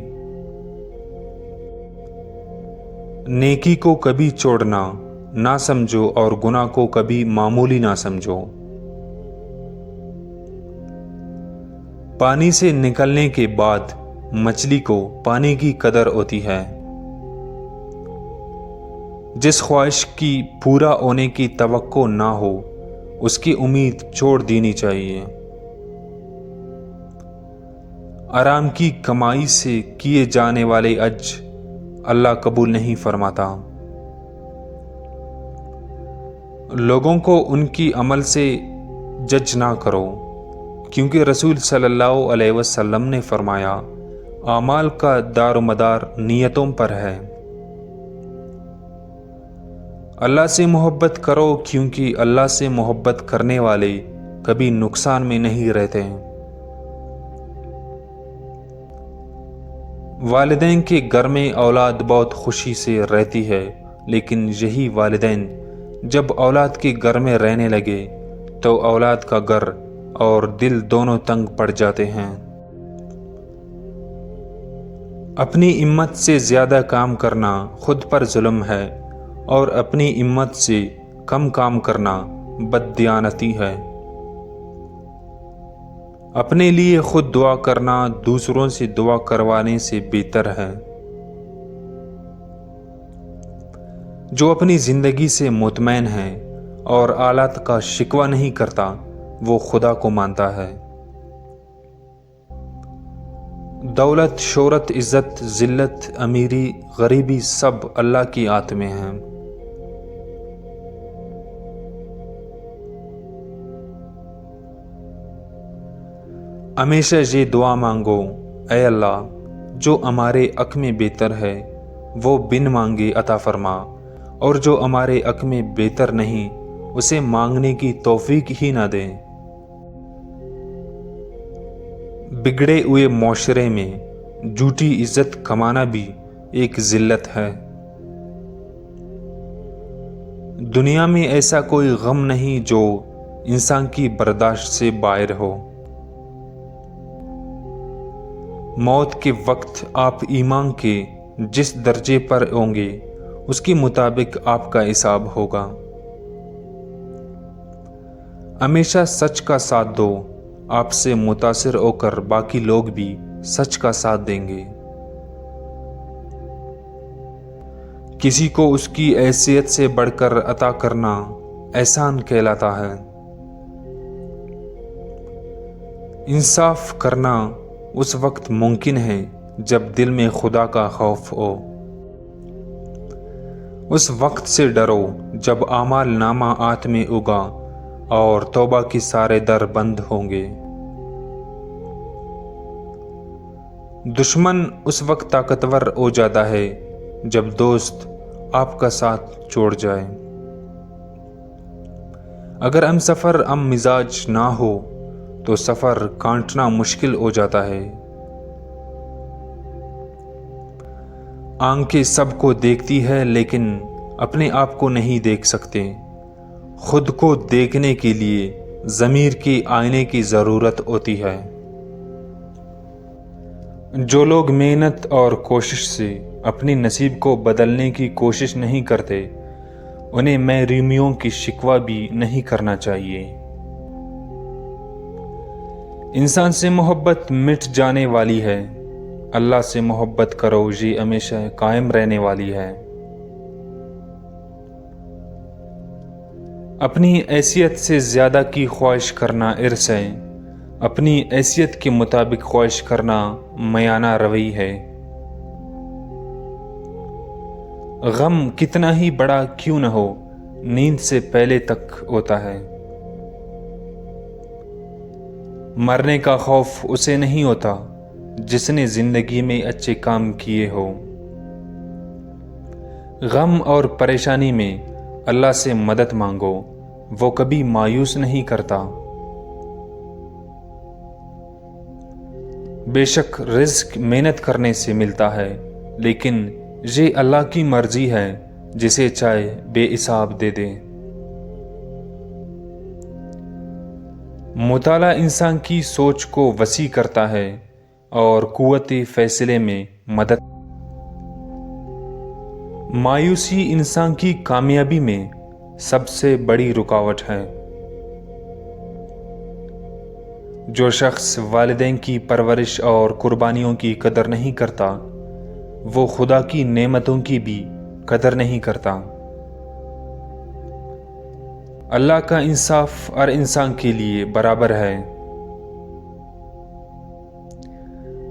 نیکی کو کبھی چھوڑنا نہ سمجھو اور گناہ کو کبھی معمولی نہ سمجھو۔ پانی سے نکلنے کے بعد مچھلی کو پانی کی قدر ہوتی ہے۔ جس خواہش کی پورا ہونے کی توقع نہ ہو اس کی امید چھوڑ دینی چاہیے۔ آرام کی کمائی سے کیے جانے والے حج اللہ قبول نہیں فرماتا۔ لوگوں کو ان کی عمل سے جج نہ کرو، کیونکہ رسول صلی اللہ علیہ وسلم نے فرمایا اعمال کا دار و مدار نیتوں پر ہے۔ اللہ سے محبت کرو، کیونکہ اللہ سے محبت کرنے والے کبھی نقصان میں نہیں رہتے۔ والدین کے گھر میں اولاد بہت خوشی سے رہتی ہے، لیکن یہی والدین جب اولاد کے گھر میں رہنے لگے تو اولاد کا گھر اور دل دونوں تنگ پڑ جاتے ہیں۔ اپنی ہمت سے زیادہ کام کرنا خود پر ظلم ہے، اور اپنی ہمت سے کم کام کرنا بددیانتی ہے۔ اپنے لیے خود دعا کرنا دوسروں سے دعا کروانے سے بہتر ہے۔ جو اپنی زندگی سے مطمئن ہے اور حالات کا شکوہ نہیں کرتا وہ خدا کو مانتا ہے۔ دولت، شہرت، عزت، ذلت، امیری، غریبی سب اللہ کی ہاتھ میں ہیں۔ ہمیشہ یہ دعا مانگو، اے اللہ جو ہمارے حق میں بہتر ہے وہ بن مانگے عطا فرما، اور جو ہمارے حق میں بہتر نہیں اسے مانگنے کی توفیق ہی نہ دے۔ بگڑے ہوئے معاشرے میں جھوٹی عزت کمانا بھی ایک ذلت ہے۔ دنیا میں ایسا کوئی غم نہیں جو انسان کی برداشت سے باہر ہو۔ موت کے وقت آپ ایمان کے جس درجے پر ہوں گے اس کے مطابق آپ کا حساب ہوگا۔ ہمیشہ سچ کا ساتھ دو، آپ سے متاثر ہو کر باقی لوگ بھی سچ کا ساتھ دیں گے۔ کسی کو اس کی حیثیت سے بڑھ کر عطا کرنا احسان کہلاتا ہے۔ انصاف کرنا اس وقت ممکن ہے جب دل میں خدا کا خوف ہو۔ اس وقت سے ڈرو جب اعمال نامہ ہاتھ میں ہوگا اور توبہ کے سارے در بند ہوں گے۔ دشمن اس وقت طاقتور ہو جاتا ہے جب دوست آپ کا ساتھ چھوڑ جائے۔ اگر ہم سفر ہم مزاج نہ ہو تو سفر کاٹنا مشکل ہو جاتا ہے۔ آنکھیں سب کو دیکھتی ہے لیکن اپنے آپ کو نہیں دیکھ سکتے۔ خود کو دیکھنے کے لیے ضمیر کے آئینے کی ضرورت ہوتی ہے۔ جو لوگ محنت اور کوشش سے اپنی نصیب کو بدلنے کی کوشش نہیں کرتے، انہیں محرومیوں کی شکوہ بھی نہیں کرنا چاہیے۔ انسان سے محبت مٹ جانے والی ہے، اللہ سے محبت کرو، یہ ہمیشہ قائم رہنے والی ہے۔ اپنی حیثیت سے زیادہ کی خواہش کرنا عرس ہے، اپنی حیثیت کے مطابق خواہش کرنا میانہ روی ہے۔ غم کتنا ہی بڑا کیوں نہ ہو، نیند سے پہلے تک ہوتا ہے۔ مرنے کا خوف اسے نہیں ہوتا جس نے زندگی میں اچھے کام کیے ہو۔ غم اور پریشانی میں اللہ سے مدد مانگو، وہ کبھی مایوس نہیں کرتا۔ بے شک رزق محنت کرنے سے ملتا ہے، لیکن یہ اللہ کی مرضی ہے، جسے چاہے بے حساب دے دے۔ مطالعہ انسان کی سوچ کو وسیع کرتا ہے اور قوت فیصلے میں مدد۔ مایوسی انسان کی کامیابی میں سب سے بڑی رکاوٹ ہے۔ جو شخص والدین کی پرورش اور قربانیوں کی قدر نہیں کرتا، وہ خدا کی نعمتوں کی بھی قدر نہیں کرتا۔ اللہ کا انصاف ہر انسان کے لیے برابر ہے۔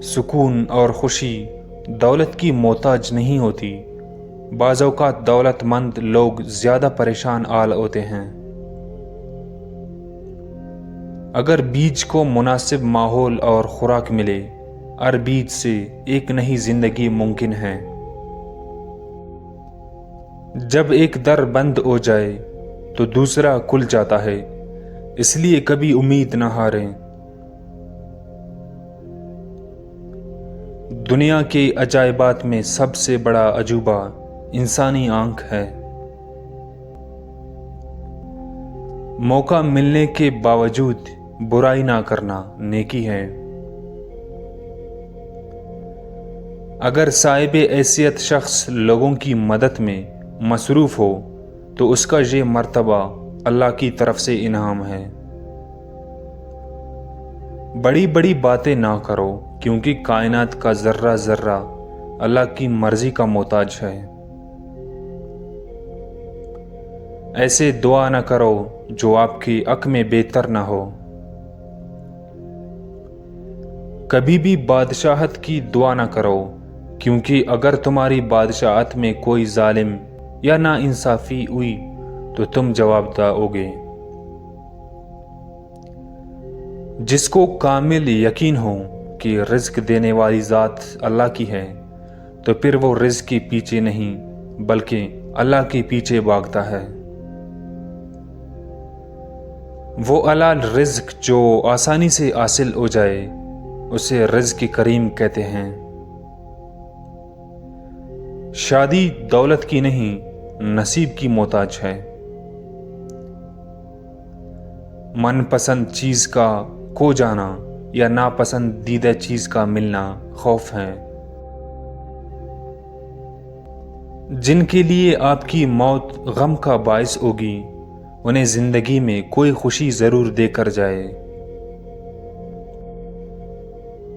سکون اور خوشی دولت کی محتاج نہیں ہوتی۔ بعض اوقات دولت مند لوگ زیادہ پریشان حال ہوتے ہیں۔ اگر بیج کو مناسب ماحول اور خوراک ملے، ہر بیج سے ایک نئی زندگی ممکن ہے۔ جب ایک در بند ہو جائے تو دوسرا کھل جاتا ہے، اس لیے کبھی امید نہ ہاریں۔ دنیا کے عجائبات میں سب سے بڑا عجوبہ انسانی آنکھ ہے۔ موقع ملنے کے باوجود برائی نہ کرنا نیکی ہے۔ اگر صاحب حیثیت شخص لوگوں کی مدد میں مصروف ہو تو اس کا یہ مرتبہ اللہ کی طرف سے انعام ہے۔ بڑی بڑی باتیں نہ کرو، کیونکہ کائنات کا ذرہ ذرہ اللہ کی مرضی کا محتاج ہے۔ ایسے دعا نہ کرو جو آپ کے حق میں بہتر نہ ہو۔ کبھی بھی بادشاہت کی دعا نہ کرو، کیونکہ اگر تمہاری بادشاہت میں کوئی ظالم یا نا انصافی ہوئی تو تم جواب دہ ہوگے۔ جس کو کامل یقین ہو کہ رزق دینے والی ذات اللہ کی ہے، تو پھر وہ رزق کے پیچھے نہیں بلکہ اللہ کے پیچھے بھاگتا ہے۔ وہ حلال رزق جو آسانی سے حاصل ہو جائے اسے رزق کریم کہتے ہیں۔ شادی دولت کی نہیں، نصیب کی محتاج ہے۔ من پسند چیز کا کھو جانا یا ناپسندیدہ چیز کا ملنا خوف ہے۔ جن کے لیے آپ کی موت غم کا باعث ہوگی انہیں زندگی میں کوئی خوشی ضرور دے کر جائے۔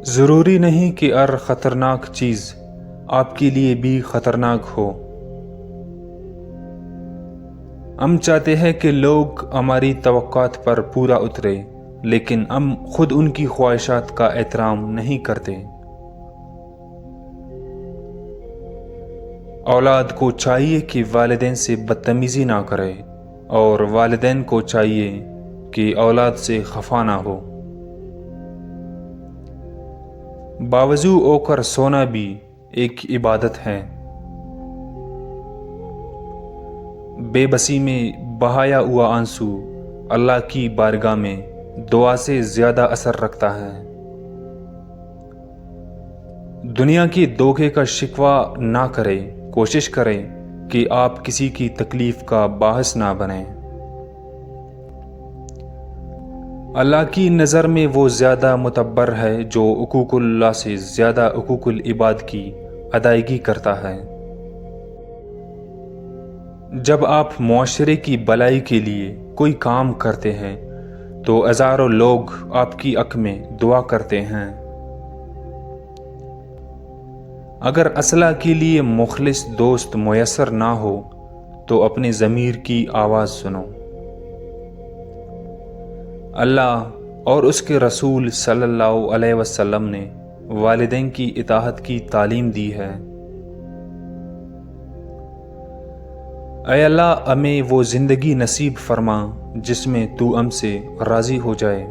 ضروری نہیں کہ ہر خطرناک چیز آپ کے لیے بھی خطرناک ہو۔ ہم چاہتے ہیں کہ لوگ ہماری توقعات پر پورا اترے، لیکن ہم خود ان کی خواہشات کا احترام نہیں کرتے۔ اولاد کو چاہیے کہ والدین سے بدتمیزی نہ کرے، اور والدین کو چاہیے کہ اولاد سے خفا نہ ہو۔ باوضو ہو کر سونا بھی ایک عبادت ہے۔ بے بسی میں بہایا ہوا آنسو اللہ کی بارگاہ میں دعا سے زیادہ اثر رکھتا ہے۔ دنیا کے دھوکے کا شکوہ نہ کرے، کوشش کریں کہ آپ کسی کی تکلیف کا باعث نہ بنیں۔ اللہ کی نظر میں وہ زیادہ معتبر ہے جو حقوق اللہ سے زیادہ حقوق العباد کی ادائیگی کرتا ہے۔ جب آپ معاشرے کی بھلائی کے لیے کوئی کام کرتے ہیں تو ہزاروں لوگ آپ کی حق میں دعا کرتے ہیں۔ اگر اصلاح کے لیے مخلص دوست میسر نہ ہو تو اپنے ضمیر کی آواز سنو۔ اللہ اور اس کے رسول صلی اللہ علیہ وسلم نے والدین کی اطاعت کی تعلیم دی ہے۔ اے اللہ، ہمیں وہ زندگی نصیب فرما جس میں تو ہم سے راضی ہو جائے،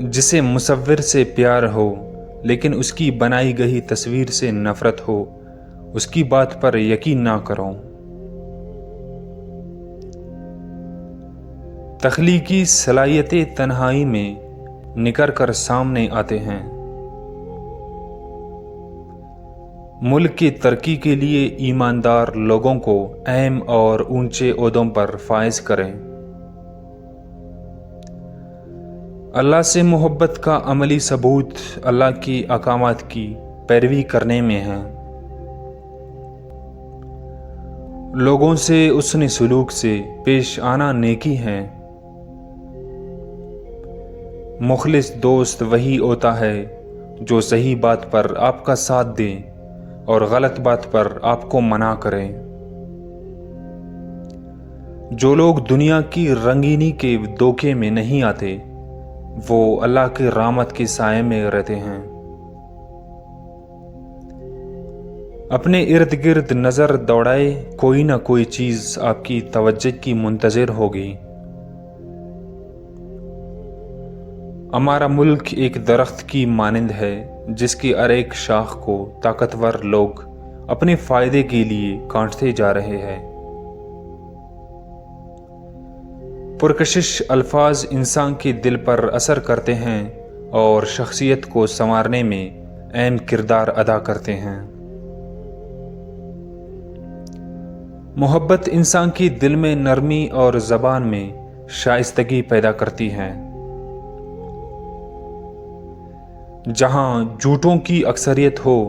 جسے مصور سے پیار ہو لیکن اس کی بنائی گئی تصویر سے نفرت ہو، اس کی بات پر یقین نہ کرو۔ تخلیقی صلاحیتیں تنہائی میں نکھر کر سامنے آتے ہیں۔ ملک کی ترقی کے لیے ایماندار لوگوں کو اہم اور اونچے عہدوں پر فائز کریں۔ اللہ سے محبت کا عملی ثبوت اللہ کی احکامات کی پیروی کرنے میں ہے۔ لوگوں سے حسن سلوک سے پیش آنا نیکی ہے۔ مخلص دوست وہی ہوتا ہے جو صحیح بات پر آپ کا ساتھ دے اور غلط بات پر آپ کو منع کرے۔ جو لوگ دنیا کی رنگینی کے دھوکے میں نہیں آتے وہ اللہ کی رحمت کے سائے میں رہتے ہیں۔ اپنے ارد گرد نظر دوڑائے، کوئی نہ کوئی چیز آپ کی توجہ کی منتظر ہوگی۔ ہمارا ملک ایک درخت کی مانند ہے جس کی ہر ایک شاخ کو طاقتور لوگ اپنے فائدے کے لیے کاٹتے جا رہے ہیں۔ پرکشش الفاظ انسان کے دل پر اثر کرتے ہیں اور شخصیت کو سنوارنے میں اہم کردار ادا کرتے ہیں۔ محبت انسان کے دل میں نرمی اور زبان میں شائستگی پیدا کرتی ہے۔ جہاں جھوٹوں کی اکثریت ہو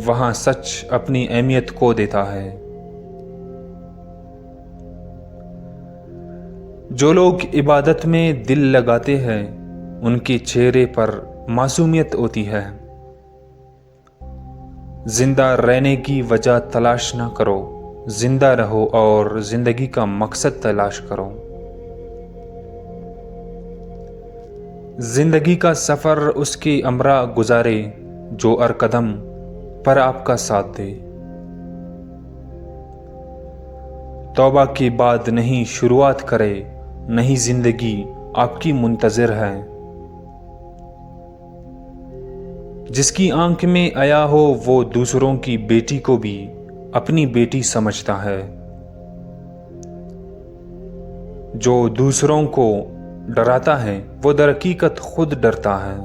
وہاں سچ اپنی اہمیت کھو دیتا ہے۔ جو لوگ عبادت میں دل لگاتے ہیں ان کے چہرے پر معصومیت ہوتی ہے۔ زندہ رہنے کی وجہ تلاش نہ کرو، زندہ رہو اور زندگی کا مقصد تلاش کرو۔ زندگی کا سفر اس کے ہمراہ گزارے جو ہر قدم پر آپ کا ساتھ دے۔ توبہ کے بعد نہیں شروعات کرے، نہیں زندگی آپ کی منتظر ہے۔ جس کی آنکھ میں آیا ہو وہ دوسروں کی بیٹی کو بھی اپنی بیٹی سمجھتا ہے۔ جو دوسروں کو ڈراتا ہے وہ در حقیقت خود ڈرتا ہے۔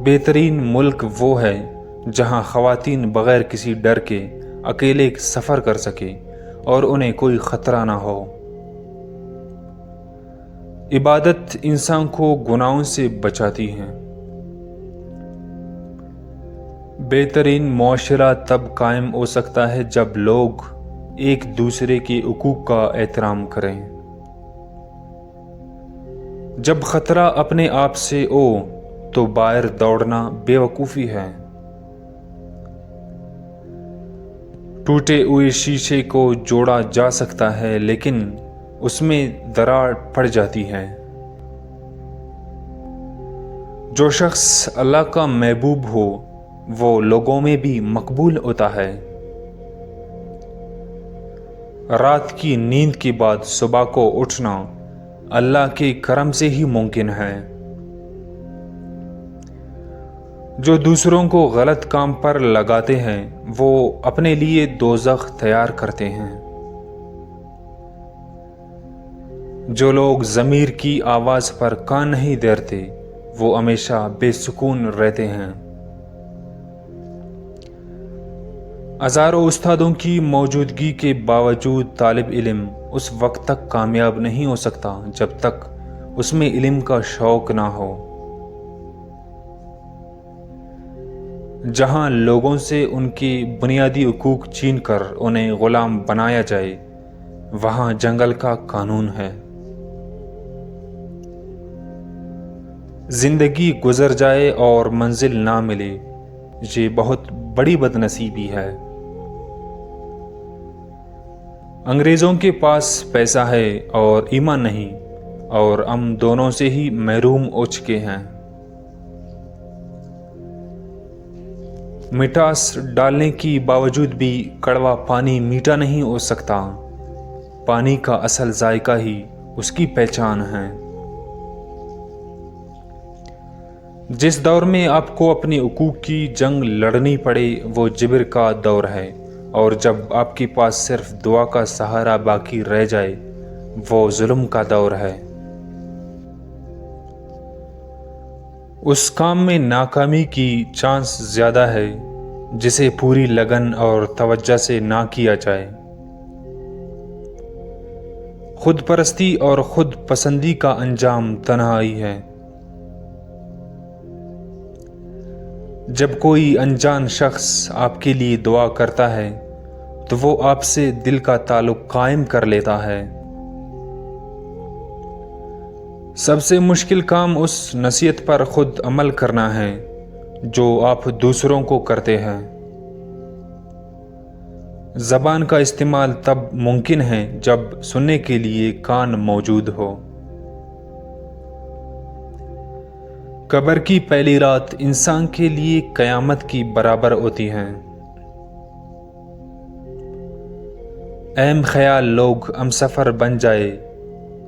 بہترین ملک وہ ہے جہاں خواتین بغیر کسی ڈر کے اکیلے سفر کر سکے اور انہیں کوئی خطرہ نہ ہو۔ عبادت انسان کو گناہوں سے بچاتی ہے۔ بہترین معاشرہ تب قائم ہو سکتا ہے جب لوگ ایک دوسرے کے حقوق کا احترام کریں۔ جب خطرہ اپنے آپ سے ہو تو باہر دوڑنا بے وقوفی ہے۔ ٹوٹے ہوئے شیشے کو جوڑا جا سکتا ہے لیکن اس میں دراڑ پڑ جاتی ہے۔ جو شخص اللہ کا محبوب ہو وہ لوگوں میں بھی مقبول ہوتا ہے۔ رات کی نیند کے بعد صبح کو اٹھنا اللہ کے کرم سے ہی ممکن ہے۔ جو دوسروں کو غلط کام پر لگاتے ہیں وہ اپنے لیے دوزخ تیار کرتے ہیں۔ جو لوگ ضمیر کی آواز پر کان نہیں دھرتے وہ ہمیشہ بے سکون رہتے ہیں۔ ہزاروں استادوں کی موجودگی کے باوجود طالب علم اس وقت تک کامیاب نہیں ہو سکتا جب تک اس میں علم کا شوق نہ ہو۔ جہاں لوگوں سے ان کے بنیادی حقوق چھین کر انہیں غلام بنایا جائے وہاں جنگل کا قانون ہے۔ زندگی گزر جائے اور منزل نہ ملے یہ بہت بڑی بد نصیبی ہے۔ انگریزوں کے پاس پیسہ ہے اور ایمان نہیں اور ہم دونوں سے ہی محروم ہو چکے ہیں۔ مٹھاس ڈالنے کی باوجود بھی کڑوا پانی میٹھا نہیں ہو سکتا۔ پانی کا اصل ذائقہ ہی اس کی پہچان ہے۔ جس دور میں آپ کو اپنے حقوق کی جنگ لڑنی پڑے وہ جبر کا دور ہے، اور جب آپ کے پاس صرف دعا کا سہارا باقی رہ جائے وہ ظلم کا دور ہے۔ اس کام میں ناکامی کی چانس زیادہ ہے جسے پوری لگن اور توجہ سے نہ کیا جائے۔ خود پرستی اور خود پسندی کا انجام تنہائی ہے۔ جب کوئی انجان شخص آپ کے لیے دعا کرتا ہے تو وہ آپ سے دل کا تعلق قائم کر لیتا ہے۔ سب سے مشکل کام اس نصیحت پر خود عمل کرنا ہے جو آپ دوسروں کو کرتے ہیں۔ زبان کا استعمال تب ممکن ہے جب سننے کے لیے کان موجود ہو۔ قبر کی پہلی رات انسان کے لیے قیامت کی برابر ہوتی ہے۔ اہم خیال لوگ ہم سفر بن جائے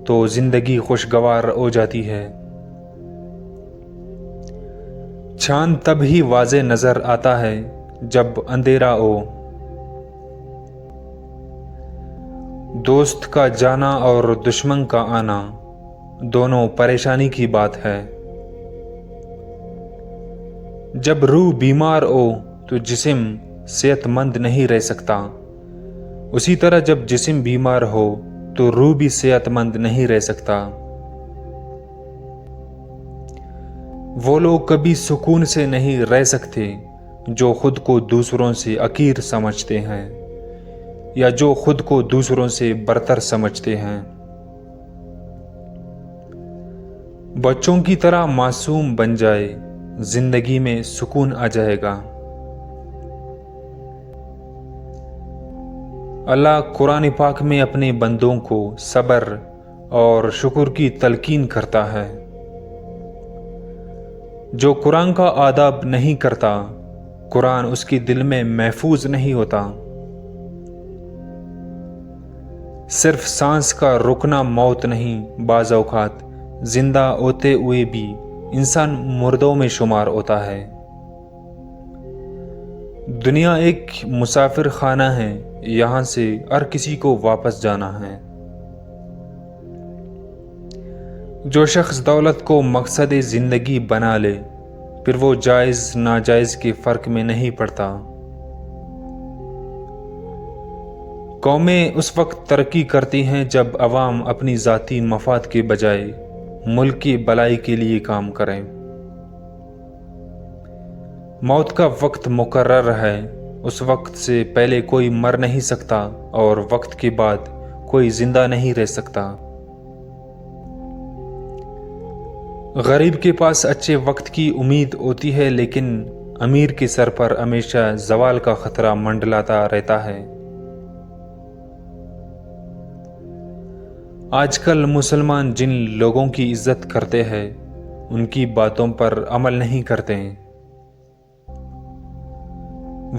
تو زندگی خوشگوار ہو جاتی ہے۔ چاند تب ہی واضح نظر آتا ہے جب اندھیرا ہو۔ دوست کا جانا اور دشمن کا آنا دونوں پریشانی کی بات ہے۔ جب روح بیمار ہو تو جسم صحت مند نہیں رہ سکتا، اسی طرح جب جسم بیمار ہو تو روح بھی صحت مند نہیں رہ سکتا۔ وہ لوگ کبھی سکون سے نہیں رہ سکتے جو خود کو دوسروں سے حقیر سمجھتے ہیں یا جو خود کو دوسروں سے برتر سمجھتے ہیں۔ بچوں کی طرح معصوم بن جائے، زندگی میں سکون آ جائے گا۔ اللہ قرآن پاک میں اپنے بندوں کو صبر اور شکر کی تلقین کرتا ہے۔ جو قرآن کا آداب نہیں کرتا قرآن اس کے دل میں محفوظ نہیں ہوتا۔ صرف سانس کا رکنا موت نہیں، بعض اوقات زندہ ہوتے ہوئے بھی انسان مردوں میں شمار ہوتا ہے۔ دنیا ایک مسافر خانہ ہے، یہاں سے ہر کسی کو واپس جانا ہے۔ جو شخص دولت کو مقصد زندگی بنا لے پھر وہ جائز ناجائز کے فرق میں نہیں پڑتا۔ قومیں اس وقت ترقی کرتی ہیں جب عوام اپنی ذاتی مفاد کے بجائے ملک کی بھلائی کے لیے کام کریں۔ موت کا وقت مقرر ہے، اس وقت سے پہلے کوئی مر نہیں سکتا اور وقت کے بعد کوئی زندہ نہیں رہ سکتا۔ غریب کے پاس اچھے وقت کی امید ہوتی ہے، لیکن امیر کے سر پر ہمیشہ زوال کا خطرہ منڈلاتا رہتا ہے۔ آج کل مسلمان جن لوگوں کی عزت کرتے ہیں ان کی باتوں پر عمل نہیں کرتے ہیں۔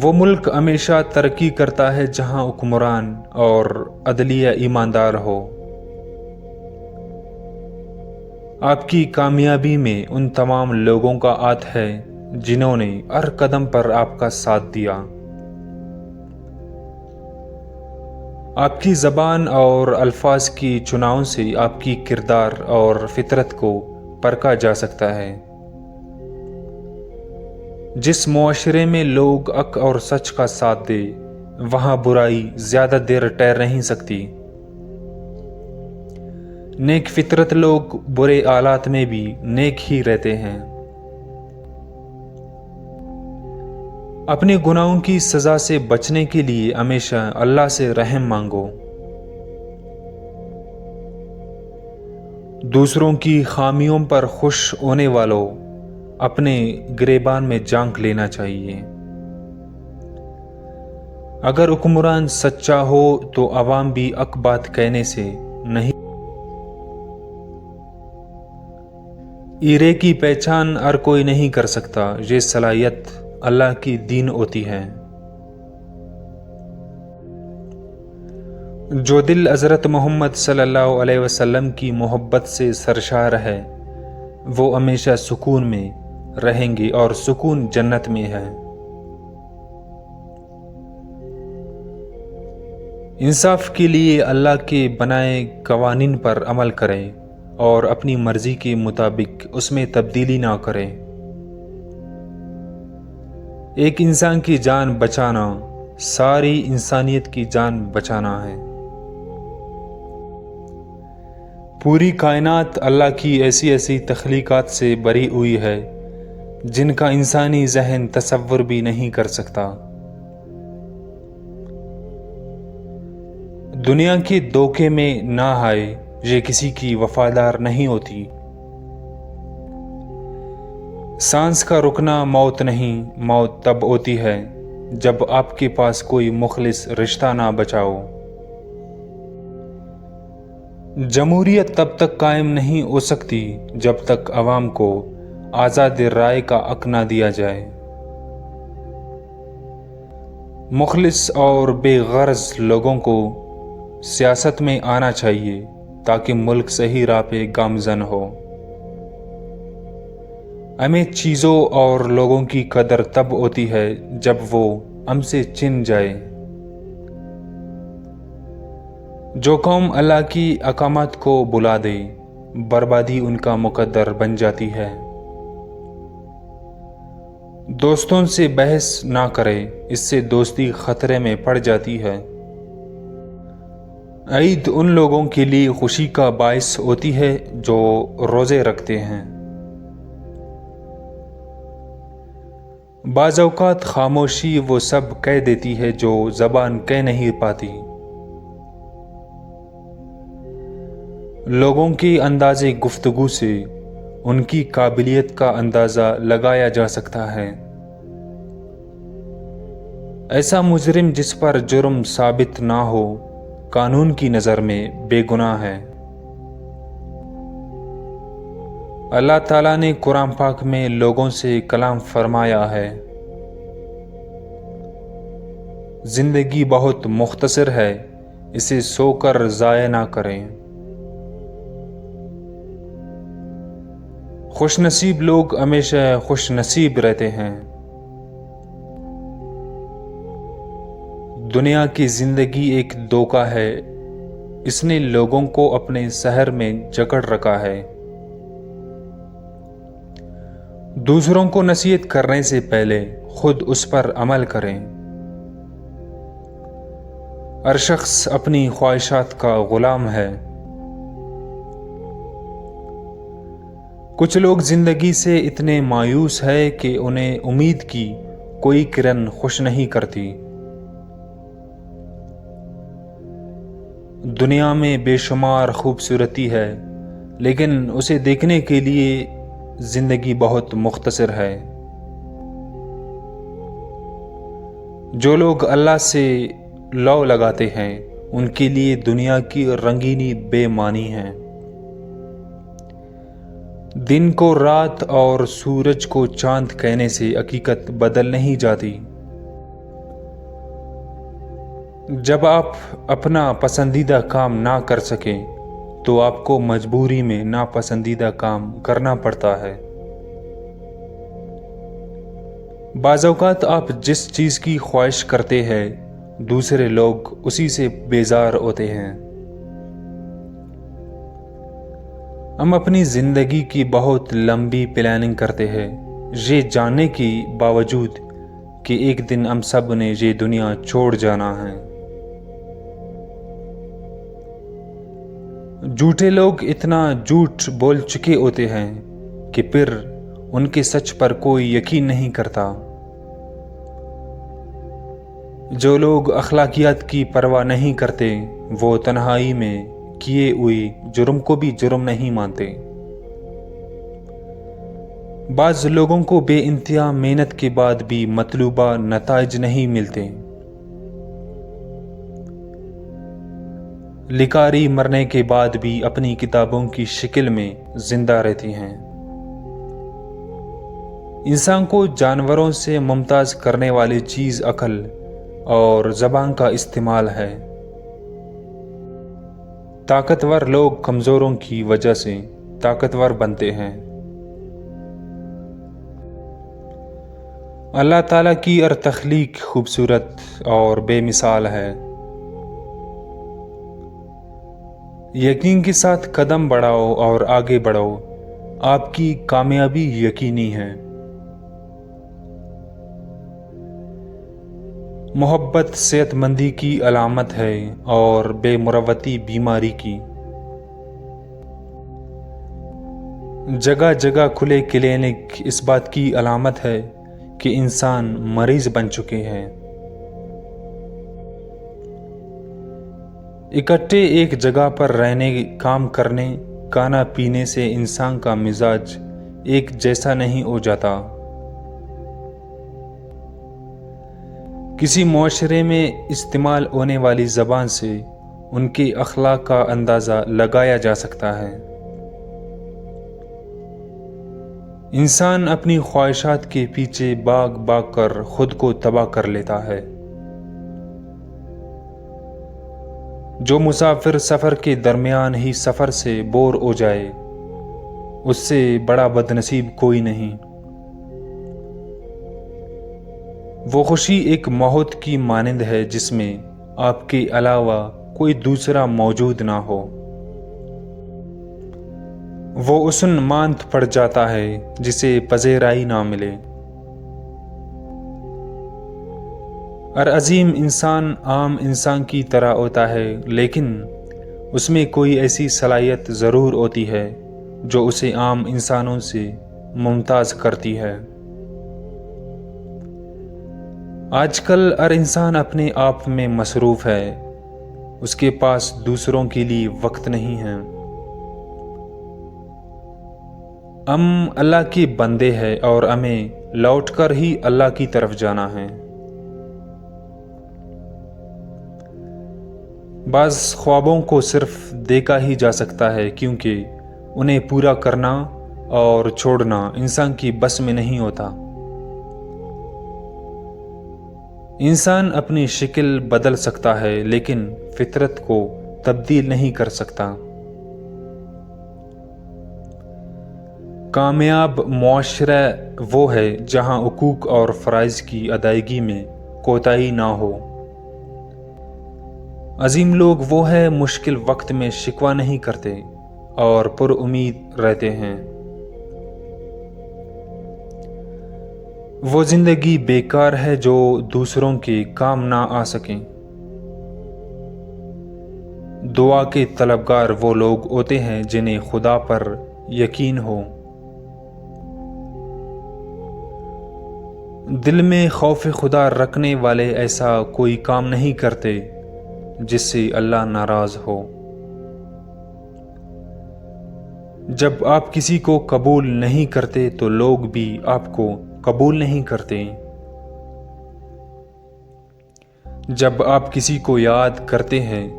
وہ ملک ہمیشہ ترقی کرتا ہے جہاں حکمران اور عدلیہ ایماندار ہو۔ آپ کی کامیابی میں ان تمام لوگوں کا ہاتھ ہے جنہوں نے ہر قدم پر آپ کا ساتھ دیا۔ آپ کی زبان اور الفاظ کی چناؤں سے آپ کی کردار اور فطرت کو پرکھا جا سکتا ہے۔ جس معاشرے میں لوگ حق اور سچ کا ساتھ دے وہاں برائی زیادہ دیر ٹھہر نہیں سکتی۔ نیک فطرت لوگ برے حالات میں بھی نیک ہی رہتے ہیں۔ اپنے گناہوں کی سزا سے بچنے کے لیے ہمیشہ اللہ سے رحم مانگو۔ دوسروں کی خامیوں پر خوش ہونے والوں اپنے گریبان میں جھانک لینا چاہیے۔ اگر حکمران سچا ہو تو عوام بھی حق بات کہنے سے نہیں۔ ہیرے کی پہچان ہر کوئی نہیں کر سکتا، یہ صلاحیت اللہ کی دین ہوتی ہے۔ جو دل حضرت محمد صلی اللہ علیہ وسلم کی محبت سے سرشار ہے وہ ہمیشہ سکون میں رہیں گے اور سکون جنت میں ہے۔ انصاف کے لیے اللہ کے بنائے قوانین پر عمل کریں اور اپنی مرضی کے مطابق اس میں تبدیلی نہ کریں۔ ایک انسان کی جان بچانا ساری انسانیت کی جان بچانا ہے۔ پوری کائنات اللہ کی ایسی تخلیقات سے بری ہوئی ہے جن کا انسانی ذہن تصور بھی نہیں کر سکتا۔ دنیا کے دھوکے میں نہ آئے، یہ کسی کی وفادار نہیں ہوتی۔ سانس کا رکنا موت نہیں، موت تب ہوتی ہے جب آپ کے پاس کوئی مخلص رشتہ نہ بچاؤ۔ جمہوریت تب تک قائم نہیں ہو سکتی جب تک عوام کو آزاد رائے کا حق نہ دیا جائے۔ مخلص اور بے غرض لوگوں کو سیاست میں آنا چاہیے تاکہ ملک صحیح راہ پہ گامزن ہو۔ ہمیں چیزوں اور لوگوں کی قدر تب ہوتی ہے جب وہ ہم سے چھن جائے۔ جو قوم اللہ کی احکامات کو بلا دے بربادی ان کا مقدر بن جاتی ہے۔ دوستوں سے بحث نہ کرے، اس سے دوستی خطرے میں پڑ جاتی ہے۔ عید ان لوگوں کے لیے خوشی کا باعث ہوتی ہے جو روزے رکھتے ہیں۔ بعض اوقات خاموشی وہ سب کہہ دیتی ہے جو زبان کہہ نہیں پاتی۔ لوگوں کی انداز گفتگو سے ان کی قابلیت کا اندازہ لگایا جا سکتا ہے۔ ایسا مجرم جس پر جرم ثابت نہ ہو قانون کی نظر میں بے گناہ ہے۔ اللہ تعالیٰ نے قرآن پاک میں لوگوں سے کلام فرمایا ہے، زندگی بہت مختصر ہے، اسے سو کر ضائع نہ کریں۔ خوش نصیب لوگ ہمیشہ خوش نصیب رہتے ہیں۔ دنیا کی زندگی ایک دھوکہ ہے، اس نے لوگوں کو اپنے سحر میں جکڑ رکھا ہے۔ دوسروں کو نصیحت کرنے سے پہلے خود اس پر عمل کریں۔ ہر شخص اپنی خواہشات کا غلام ہے۔ کچھ لوگ زندگی سے اتنے مایوس ہے کہ انہیں امید کی کوئی کرن خوش نہیں کرتی۔ دنیا میں بے شمار خوبصورتی ہے، لیکن اسے دیکھنے کے لیے زندگی بہت مختصر ہے۔ جو لوگ اللہ سے لو لگاتے ہیں ان کے لیے دنیا کی رنگینی بے معنی ہے۔ دن کو رات اور سورج کو چاند کہنے سے حقیقت بدل نہیں جاتی۔ جب آپ اپنا پسندیدہ کام نہ کر سکیں تو آپ کو مجبوری میں ناپسندیدہ کام کرنا پڑتا ہے۔ بعض اوقات آپ جس چیز کی خواہش کرتے ہیں دوسرے لوگ اسی سے بیزار ہوتے ہیں۔ ہم اپنی زندگی کی بہت لمبی پلاننگ کرتے ہیں، یہ جاننے کے باوجود کہ ایک دن ہم سب نے یہ دنیا چھوڑ جانا ہے۔ جھوٹے لوگ اتنا جھوٹ بول چکے ہوتے ہیں کہ پھر ان کے سچ پر کوئی یقین نہیں کرتا۔ جو لوگ اخلاقیات کی پرواہ نہیں کرتے وہ تنہائی میں کیے ہوئے جرم کو بھی جرم نہیں مانتے۔ بعض لوگوں کو بے انتہا محنت کے بعد بھی مطلوبہ نتائج نہیں ملتے۔ لکاری مرنے کے بعد بھی اپنی کتابوں کی شکل میں زندہ رہتی ہیں۔ انسان کو جانوروں سے ممتاز کرنے والی چیز عقل اور زبان کا استعمال ہے۔ طاقتور لوگ کمزوروں کی وجہ سے طاقتور بنتے ہیں۔ اللہ تعالیٰ کی ہر تخلیق خوبصورت اور بے مثال ہے۔ یقین کے ساتھ قدم بڑھاؤ اور آگے بڑھو، آپ کی کامیابی یقینی ہے۔ محبت صحت مندی کی علامت ہے اور بے مروتی بیماری کی۔ جگہ جگہ کھلے کلینک اس بات کی علامت ہے کہ انسان مریض بن چکے ہیں۔ اکٹھے ایک جگہ پر رہنے، کام کرنے، کھانا پینے سے انسان کا مزاج ایک جیسا نہیں ہو جاتا۔ کسی معاشرے میں استعمال ہونے والی زبان سے ان کے اخلاق کا اندازہ لگایا جا سکتا ہے۔ انسان اپنی خواہشات کے پیچھے بھاگ بھاگ کر خود کو تباہ کر لیتا ہے۔ جو مسافر سفر کے درمیان ہی سفر سے بور ہو جائے اس سے بڑا بدنصیب کوئی نہیں۔ وہ خوشی ایک ماحول کی مانند ہے جس میں آپ کے علاوہ کوئی دوسرا موجود نہ ہو۔ وہ حسن ماند پڑ جاتا ہے جسے پذیرائی نہ ملے۔ ہر عظیم انسان عام انسان کی طرح ہوتا ہے، لیکن اس میں کوئی ایسی صلاحیت ضرور ہوتی ہے جو اسے عام انسانوں سے ممتاز کرتی ہے۔ آج کل ہر انسان اپنے آپ میں مصروف ہے، اس کے پاس دوسروں کے لیے وقت نہیں ہے۔ ہم اللہ کے بندے ہیں اور ہمیں لوٹ کر ہی اللہ کی طرف جانا ہے۔ بعض خوابوں کو صرف دیکھا ہی جا سکتا ہے کیونکہ انہیں پورا کرنا اور چھوڑنا انسان کی بس میں نہیں ہوتا۔ انسان اپنی شکل بدل سکتا ہے لیکن فطرت کو تبدیل نہیں کر سکتا۔ کامیاب معاشرہ وہ ہے جہاں حقوق اور فرائض کی ادائیگی میں کوتاہی نہ ہو۔ عظیم لوگ وہ ہیں مشکل وقت میں شکوہ نہیں کرتے اور پر امید رہتے ہیں۔ وہ زندگی بیکار ہے جو دوسروں کے کام نہ آ سکیں۔ دعا کے طلبگار وہ لوگ ہوتے ہیں جنہیں خدا پر یقین ہو دل میں خوف خدا رکھنے والے ایسا کوئی کام نہیں کرتے جس سے اللہ ناراض ہو۔ جب آپ کسی کو قبول نہیں کرتے تو لوگ بھی آپ کو قبول نہیں کرتے۔ جب آپ کسی کو یاد کرتے ہیں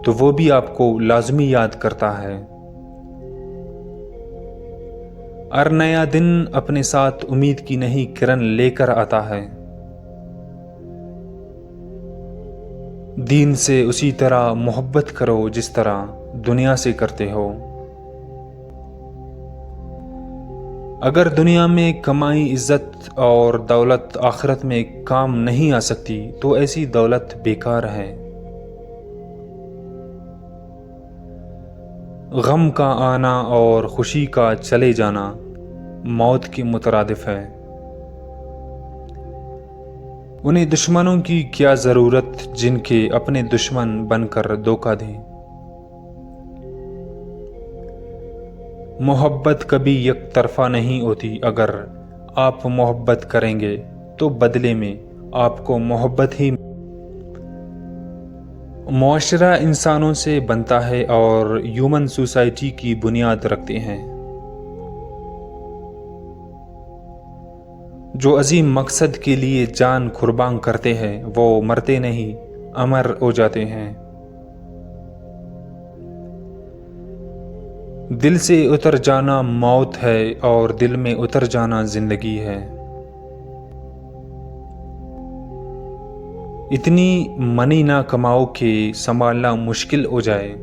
تو وہ بھی آپ کو لازمی یاد کرتا ہے۔ ہر نیا دن اپنے ساتھ امید کی نئی کرن لے کر آتا ہے۔ دین سے اسی طرح محبت کرو جس طرح دنیا سے کرتے ہو۔ اگر دنیا میں کمائی، عزت اور دولت آخرت میں کام نہیں آ سکتی تو ایسی دولت بیکار ہے۔ غم کا آنا اور خوشی کا چلے جانا موت کے مترادف ہے۔ انہیں دشمنوں کی کیا ضرورت جن کے اپنے دشمن بن کر دھوکہ دیں۔ محبت کبھی یک طرفہ نہیں ہوتی۔ اگر آپ محبت کریں گے تو بدلے میں آپ کو محبت ہی۔ معاشرہ انسانوں سے بنتا ہے اور ہیومن سوسائٹی کی بنیاد رکھتے ہیں۔ جو عظیم مقصد کے لیے جان قربان کرتے ہیں وہ مرتے نہیں، امر ہو جاتے ہیں۔ دل سے اتر جانا موت ہے اور دل میں اتر جانا زندگی ہے۔ اتنی منی نہ کماؤ کہ سنبھالنا مشکل ہو جائے۔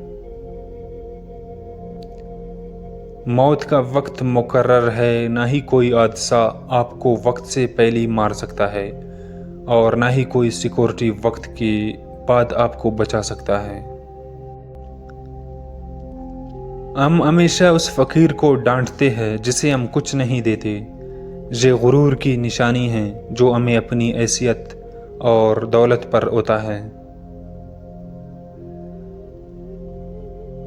موت کا وقت مقرر ہے، نہ ہی کوئی حادثہ آپ کو وقت سے پہلے مار سکتا ہے اور نہ ہی کوئی سیکورٹی وقت کے بعد آپ کو بچا سکتا ہے۔ ہم ہمیشہ اس فقیر کو ڈانٹتے ہیں جسے ہم کچھ نہیں دیتے۔ یہ غرور کی نشانی ہے جو ہمیں اپنی حیثیت اور دولت پر ہوتا ہے۔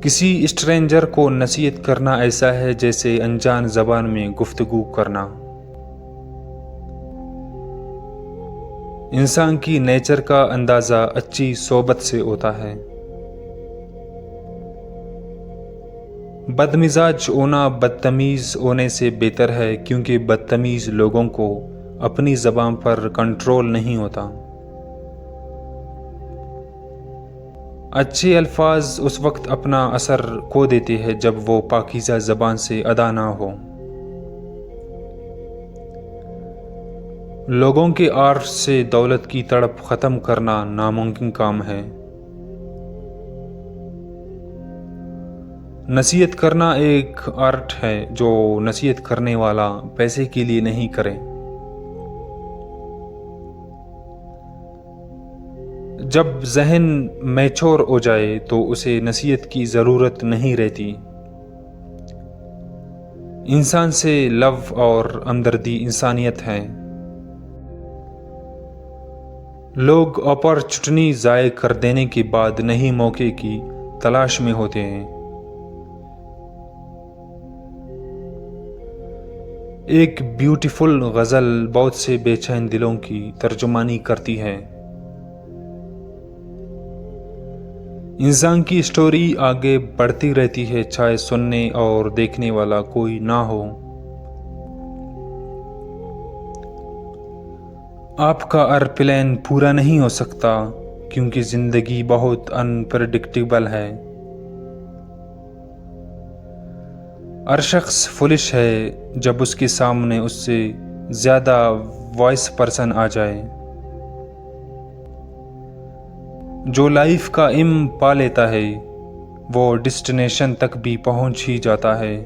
کسی اسٹرینجر کو نصیحت کرنا ایسا ہے جیسے انجان زبان میں گفتگو کرنا۔ انسان کی نیچر کا اندازہ اچھی صحبت سے ہوتا ہے۔ بدمزاج ہونا بدتمیز ہونے سے بہتر ہے، کیونکہ بدتمیز لوگوں کو اپنی زبان پر کنٹرول نہیں ہوتا۔ اچھے الفاظ اس وقت اپنا اثر کھو دیتے ہیں جب وہ پاکیزہ زبان سے ادا نہ ہو۔ لوگوں کے عرش سے دولت کی تڑپ ختم کرنا ناممکن کام ہے۔ نصیحت کرنا ایک آرٹ ہے جو نصیحت کرنے والا پیسے کے لیے نہیں کرے۔ جب ذہن میچور ہو جائے تو اسے نصیحت کی ضرورت نہیں رہتی۔ انسان سے لو اور ہمدردی انسانیت ہے۔ لوگ اپارچونٹی ضائع کر دینے کے بعد نئی موقع کی تلاش میں ہوتے ہیں۔ ایک بیوٹیفل غزل بہت سے بے چین دلوں کی ترجمانی کرتی ہے۔ انسان کی سٹوری آگے بڑھتی رہتی ہے چاہے سننے اور دیکھنے والا کوئی نہ ہو۔ آپ کا ہر پلان پورا نہیں ہو سکتا کیونکہ زندگی بہت انپریڈکٹیبل ہے۔ ہر شخص فولش ہے جب اس کے سامنے اس سے زیادہ وائس پرسن آ جائے۔ جو لائف کا ایم پا لیتا ہے وہ ڈیسٹینیشن تک بھی پہنچ ہی جاتا ہے۔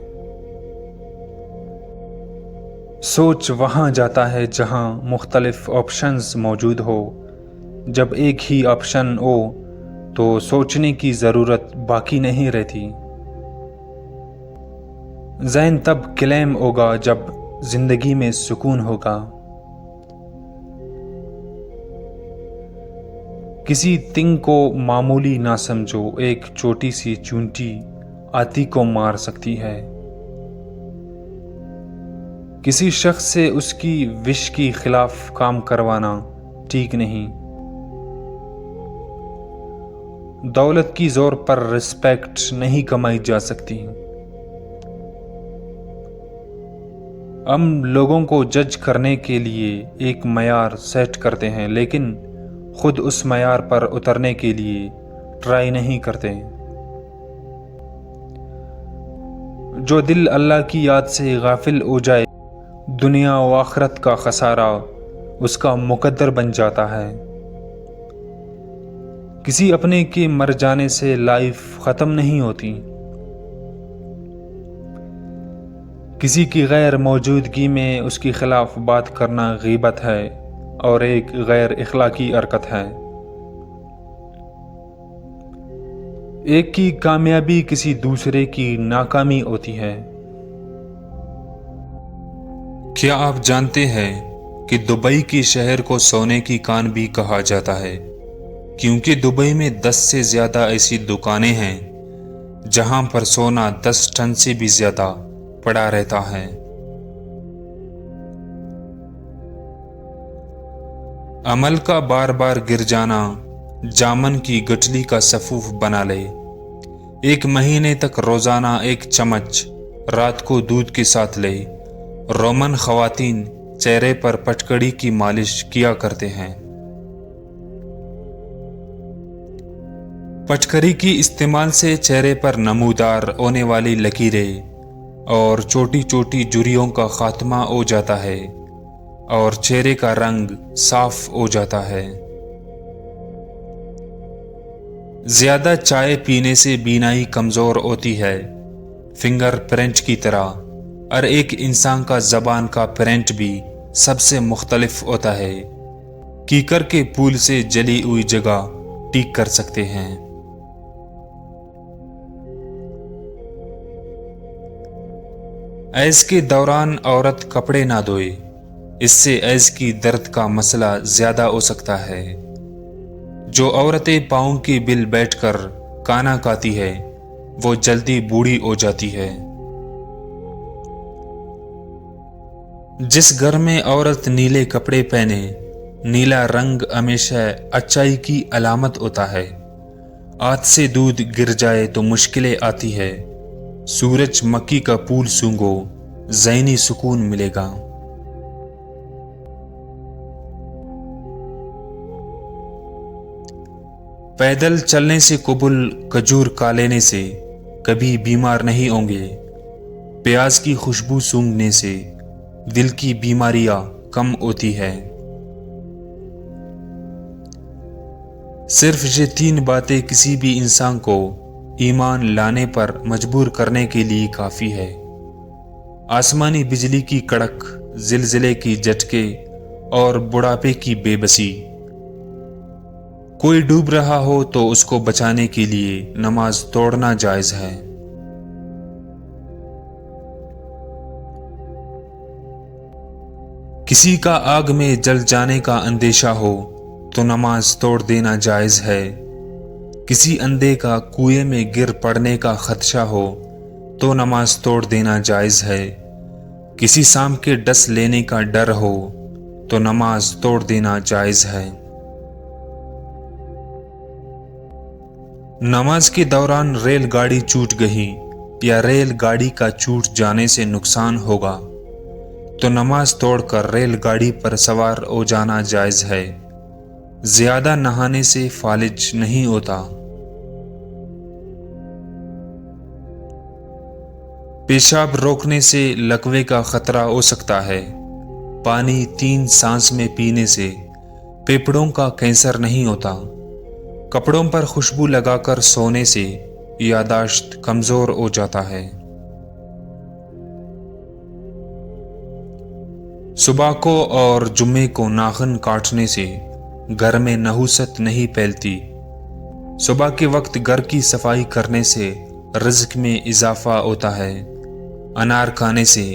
سوچ وہاں جاتا ہے جہاں مختلف آپشنز موجود ہو۔ جب ایک ہی آپشن ہو تو سوچنے کی ضرورت باقی نہیں رہتی۔ ذہن تب کلیم ہوگا جب زندگی میں سکون ہوگا۔ کسی تنگ کو معمولی نہ سمجھو، ایک چھوٹی سی چونٹی ہاتھی کو مار سکتی ہے۔ کسی شخص سے اس کی وش کی خلاف کام کروانا ٹھیک نہیں۔ دولت کی زور پر رسپیکٹ نہیں کمائی جا سکتی۔ ہم لوگوں کو جج کرنے کے لیے ایک معیار سیٹ کرتے ہیں، لیکن خود اس معیار پر اترنے کے لیے ٹرائی نہیں کرتے۔ جو دل اللہ کی یاد سے غافل ہو جائے، دنیا و آخرت کا خسارہ اس کا مقدر بن جاتا ہے۔ کسی اپنے کے مر جانے سے لائف ختم نہیں ہوتی۔ کسی کی غیر موجودگی میں اس کے خلاف بات کرنا غیبت ہے اور ایک غیر اخلاقی حرکت ہے۔ ایک کی کامیابی کسی دوسرے کی ناکامی ہوتی ہے۔ کیا آپ جانتے ہیں کہ دبئی کے شہر کو سونے کی کان بھی کہا جاتا ہے، کیونکہ دبئی میں 10 سے زیادہ ایسی دکانیں ہیں جہاں پر سونا 10 ٹن سے بھی زیادہ پڑا رہتا ہے۔ عمل کا بار بار گر جانا جامن کی گٹھلی کا سفوف بنا لے۔ 1 مہینے تک روزانہ 1 چمچ رات کو دودھ کے ساتھ لے۔ رومن خواتین چہرے پر پٹکڑی کی مالش کیا کرتے ہیں۔ پٹکڑی کی استعمال سے چہرے پر نمودار ہونے والی لکیریں اور چھوٹی چھوٹی جھریوں کا خاتمہ ہو جاتا ہے اور چہرے کا رنگ صاف ہو جاتا ہے۔ زیادہ چائے پینے سے بینائی کمزور ہوتی ہے۔ فنگر پرنٹ کی طرح ہر ایک انسان کا زبان کا پرنٹ بھی سب سے مختلف ہوتا ہے۔ کیکر کے پھول سے جلی ہوئی جگہ ٹھیک کر سکتے ہیں۔ حیض کے دوران عورت کپڑے نہ دھوئے، اس سے حیض کی درد کا مسئلہ زیادہ ہو سکتا ہے۔ جو عورتیں پاؤں کے بل بیٹھ کر کھانا کھاتی ہے وہ جلدی بوڑھی ہو جاتی ہے۔ جس گھر میں عورت نیلے کپڑے پہنے، نیلا رنگ ہمیشہ اچائی کی علامت ہوتا ہے۔ ہاتھ سے دودھ گر جائے تو مشکلیں آتی ہے۔ سورج مکھی کا پھول سونگھو، ذہنی سکون ملے گا۔ پیدل چلنے سے قبل کھجور کھا لینے سے کبھی بیمار نہیں ہوں گے۔ پیاز کی خوشبو سونگھنے سے دل کی بیماریاں کم ہوتی ہے۔ صرف یہ 3 باتیں کسی بھی انسان کو ایمان لانے پر مجبور کرنے کے لیے کافی ہے۔ آسمانی بجلی کی کڑک، زلزلے کی جھٹکے اور بڑھاپے کی بے بسی۔ کوئی ڈوب رہا ہو تو اس کو بچانے کے لیے نماز توڑنا جائز ہے۔ کسی کا آگ میں جل جانے کا اندیشہ ہو تو نماز توڑ دینا جائز ہے۔ کسی اندھے کا کنویں میں گر پڑنے کا خدشہ ہو تو نماز توڑ دینا جائز ہے۔ کسی سانپ کے ڈس لینے کا ڈر ہو تو نماز توڑ دینا جائز ہے۔ نماز کے دوران ریل گاڑی چھوٹ گئی یا ریل گاڑی کا چھوٹ جانے سے نقصان ہوگا تو نماز توڑ کر ریل گاڑی پر سوار ہو جانا جائز ہے۔ زیادہ نہانے سے فالج نہیں ہوتا۔ پیشاب روکنے سے لکوے کا خطرہ ہو سکتا ہے۔ پانی 3 سانس میں پینے سے پھیپھڑوں کا کینسر نہیں ہوتا۔ کپڑوں پر خوشبو لگا کر سونے سے یادداشت کمزور ہو جاتا ہے۔ صبح کو اور جمعے کو ناخن کاٹنے سے گھر میں نحوست نہیں پھیلتی۔ صبح کے وقت گھر کی صفائی کرنے سے رزق میں اضافہ ہوتا ہے۔ انار کھانے سے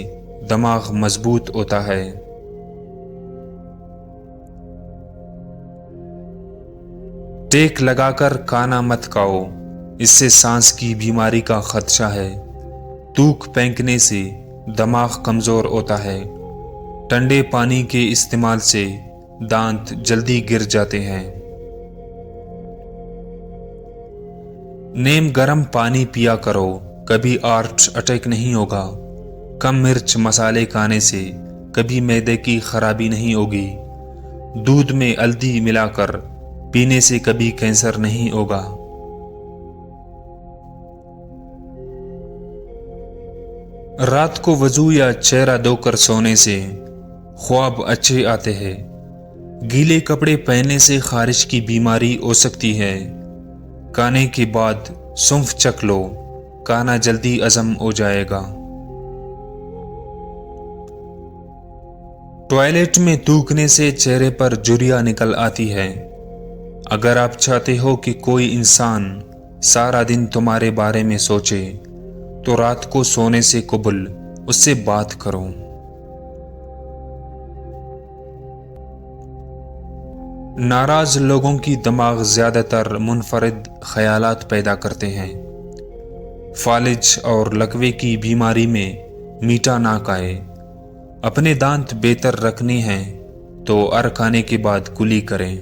دماغ مضبوط ہوتا ہے۔ ٹیک لگا کر کھانا مت کھاؤ، اس سے سانس کی بیماری کا خدشہ ہے۔ تھوک پھینکنے سے دماغ کمزور ہوتا ہے ٹھنڈے پانی کے استعمال سے دانت جلدی گر جاتے ہیں۔ نیم گرم پانی پیا کرو، کبھی ہارٹ اٹیک نہیں ہوگا۔ کم مرچ مسالے کھانے سے کبھی معدے کی خرابی نہیں ہوگی۔ دودھ میں ہلدی ملا کر پینے سے کبھی کینسر نہیں ہوگا۔ رات کو وضو یا چہرہ دھو کر سونے سے خواب اچھے آتے ہیں۔ گیلے کپڑے پہننے سے خارش کی بیماری ہو سکتی ہے۔ کھانے کے بعد سونف چکھ لو، کھانا جلدی ہضم ہو جائے گا۔ ٹوائلٹ میں تھوکنے سے چہرے پر جھریاں نکل آتی ہے۔ اگر آپ چاہتے ہو کہ کوئی انسان سارا دن تمہارے بارے میں سوچے تو رات کو سونے سے قبل اس سے بات کرو۔ ناراض لوگوں کی دماغ زیادہ تر منفرد خیالات پیدا کرتے ہیں۔ فالج اور لکوے کی بیماری میں میٹھا نہ کھائے۔ اپنے دانت بہتر رکھنے ہیں تو ہر کھانے کے بعد کلی کریں۔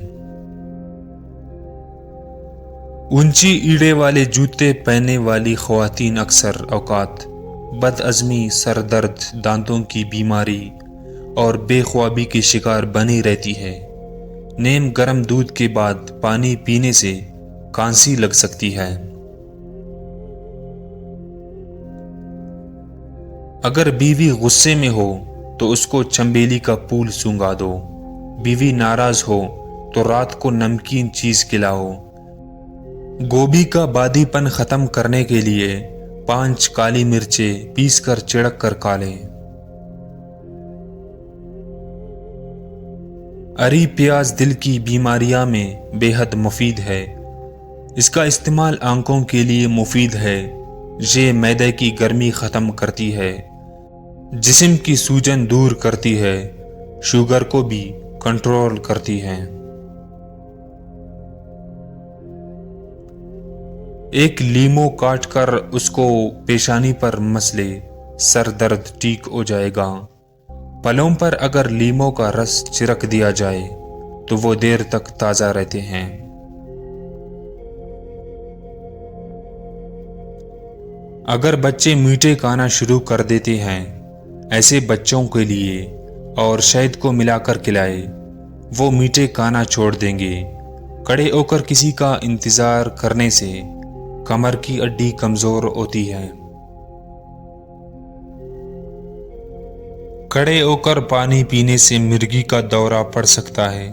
اونچی ایڑے والے جوتے پہننے والی خواتین اکثر اوقات بد ہضمی، سر درد، دانتوں کی بیماری اور بے خوابی کی شکار بنی رہتی ہے۔ نیم گرم دودھ کے بعد پانی پینے سے کھانسی لگ سکتی ہے۔ اگر بیوی غصے میں ہو تو اس کو چنبیلی کا پھول سونگھا دو۔ بیوی ناراض ہو تو رات کو نمکین چیز کھلاؤ۔ گوبھی کا بادی پن ختم کرنے کے لیے 5 کالی مرچیں پیس کر چھڑک کر کھا لیں۔ ہری پیاز دل کی بیماریاں میں بے حد مفید ہے۔ اس کا استعمال آنکھوں کے لیے مفید ہے۔ یہ معدے کی گرمی ختم کرتی ہے، جسم کی سوجن دور کرتی ہے، شوگر کو بھی کنٹرول کرتی ہے۔ ایک لیمو کاٹ کر اس کو پیشانی پر مس لے، سر درد ٹھیک ہو جائے گا۔ پلوں پر اگر لیمو کا رس چھڑک دیا جائے تو وہ دیر تک تازہ رہتے ہیں۔ اگر بچے میٹھے کھانا شروع کر دیتے ہیں، ایسے بچوں کے لیے اور شہد کو ملا کر کھلائے، وہ میٹھے کھانا چھوڑ دیں گے۔ کھڑے ہو کر کسی کا انتظار کرنے سے کمر کی ہڈی کمزور ہوتی ہے۔ کھڑے ہو کر پانی پینے سے مرگی کا دورہ پڑ سکتا ہے۔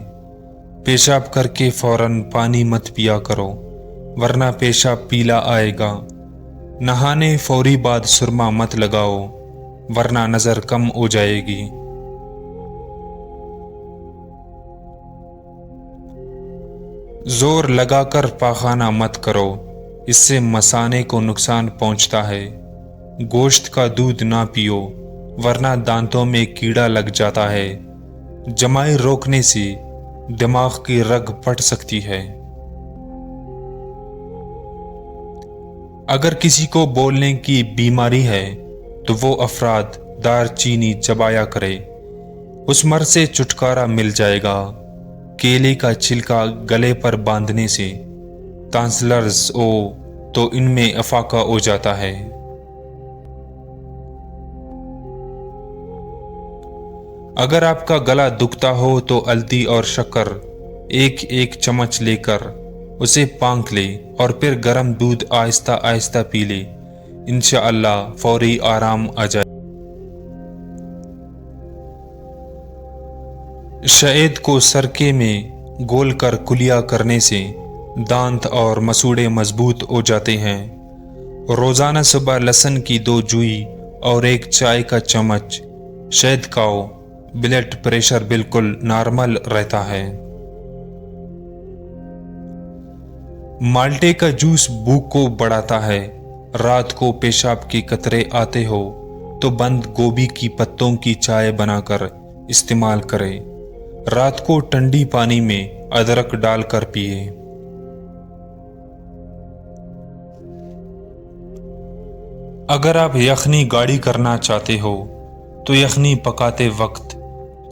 پیشاب کر کے فوراً پانی مت پیا کرو، ورنہ پیشاب پیلا آئے گا۔ نہانے فوری بعد سرما مت لگاؤ، ورنہ نظر کم ہو جائے گی۔ زور لگا کر پاخانہ مت کرو، اس سے مثانے کو نقصان پہنچتا ہے۔ گوشت کا دودھ نہ پیو، ورنہ دانتوں میں کیڑا لگ جاتا ہے۔ جمائی روکنے سے دماغ کی رگ پھٹ سکتی ہے۔ اگر کسی کو بولنے کی بیماری ہے تو وہ افراد دار چینی چبایا کرے، اس مرض سے چھٹکارا مل جائے گا۔ کیلے کا چھلکا گلے پر باندھنے سے ٹانسلرز ہو تو ان میں افاقہ ہو جاتا ہے۔ اگر آپ کا گلا دکھتا ہو تو ہلدی اور شکر 1 چمچ لے کر اسے پھونک لے اور پھر گرم دودھ آہستہ آہستہ پی لے، انشاءاللہ فوری آرام آ جائے۔ شہد کو سرکے میں گول کر کلیا کرنے سے دانت اور مسوڑے مضبوط ہو جاتے ہیں۔ روزانہ صبح لہسن کی 2 جوئی اور 1 چائے کا چمچ شہد کھاؤ، بلڈ پریشر بالکل نارمل رہتا ہے۔ مالٹے کا جوس بھوک کو بڑھاتا ہے۔ رات کو پیشاب کے قطرے آتے ہو تو بند گوبھی کی پتوں کی چائے بنا کر استعمال کریں۔ رات کو ٹھنڈی پانی میں ادرک ڈال کر پیئے۔ اگر آپ یخنی گاڑھی کرنا چاہتے ہو تو یخنی پکاتے وقت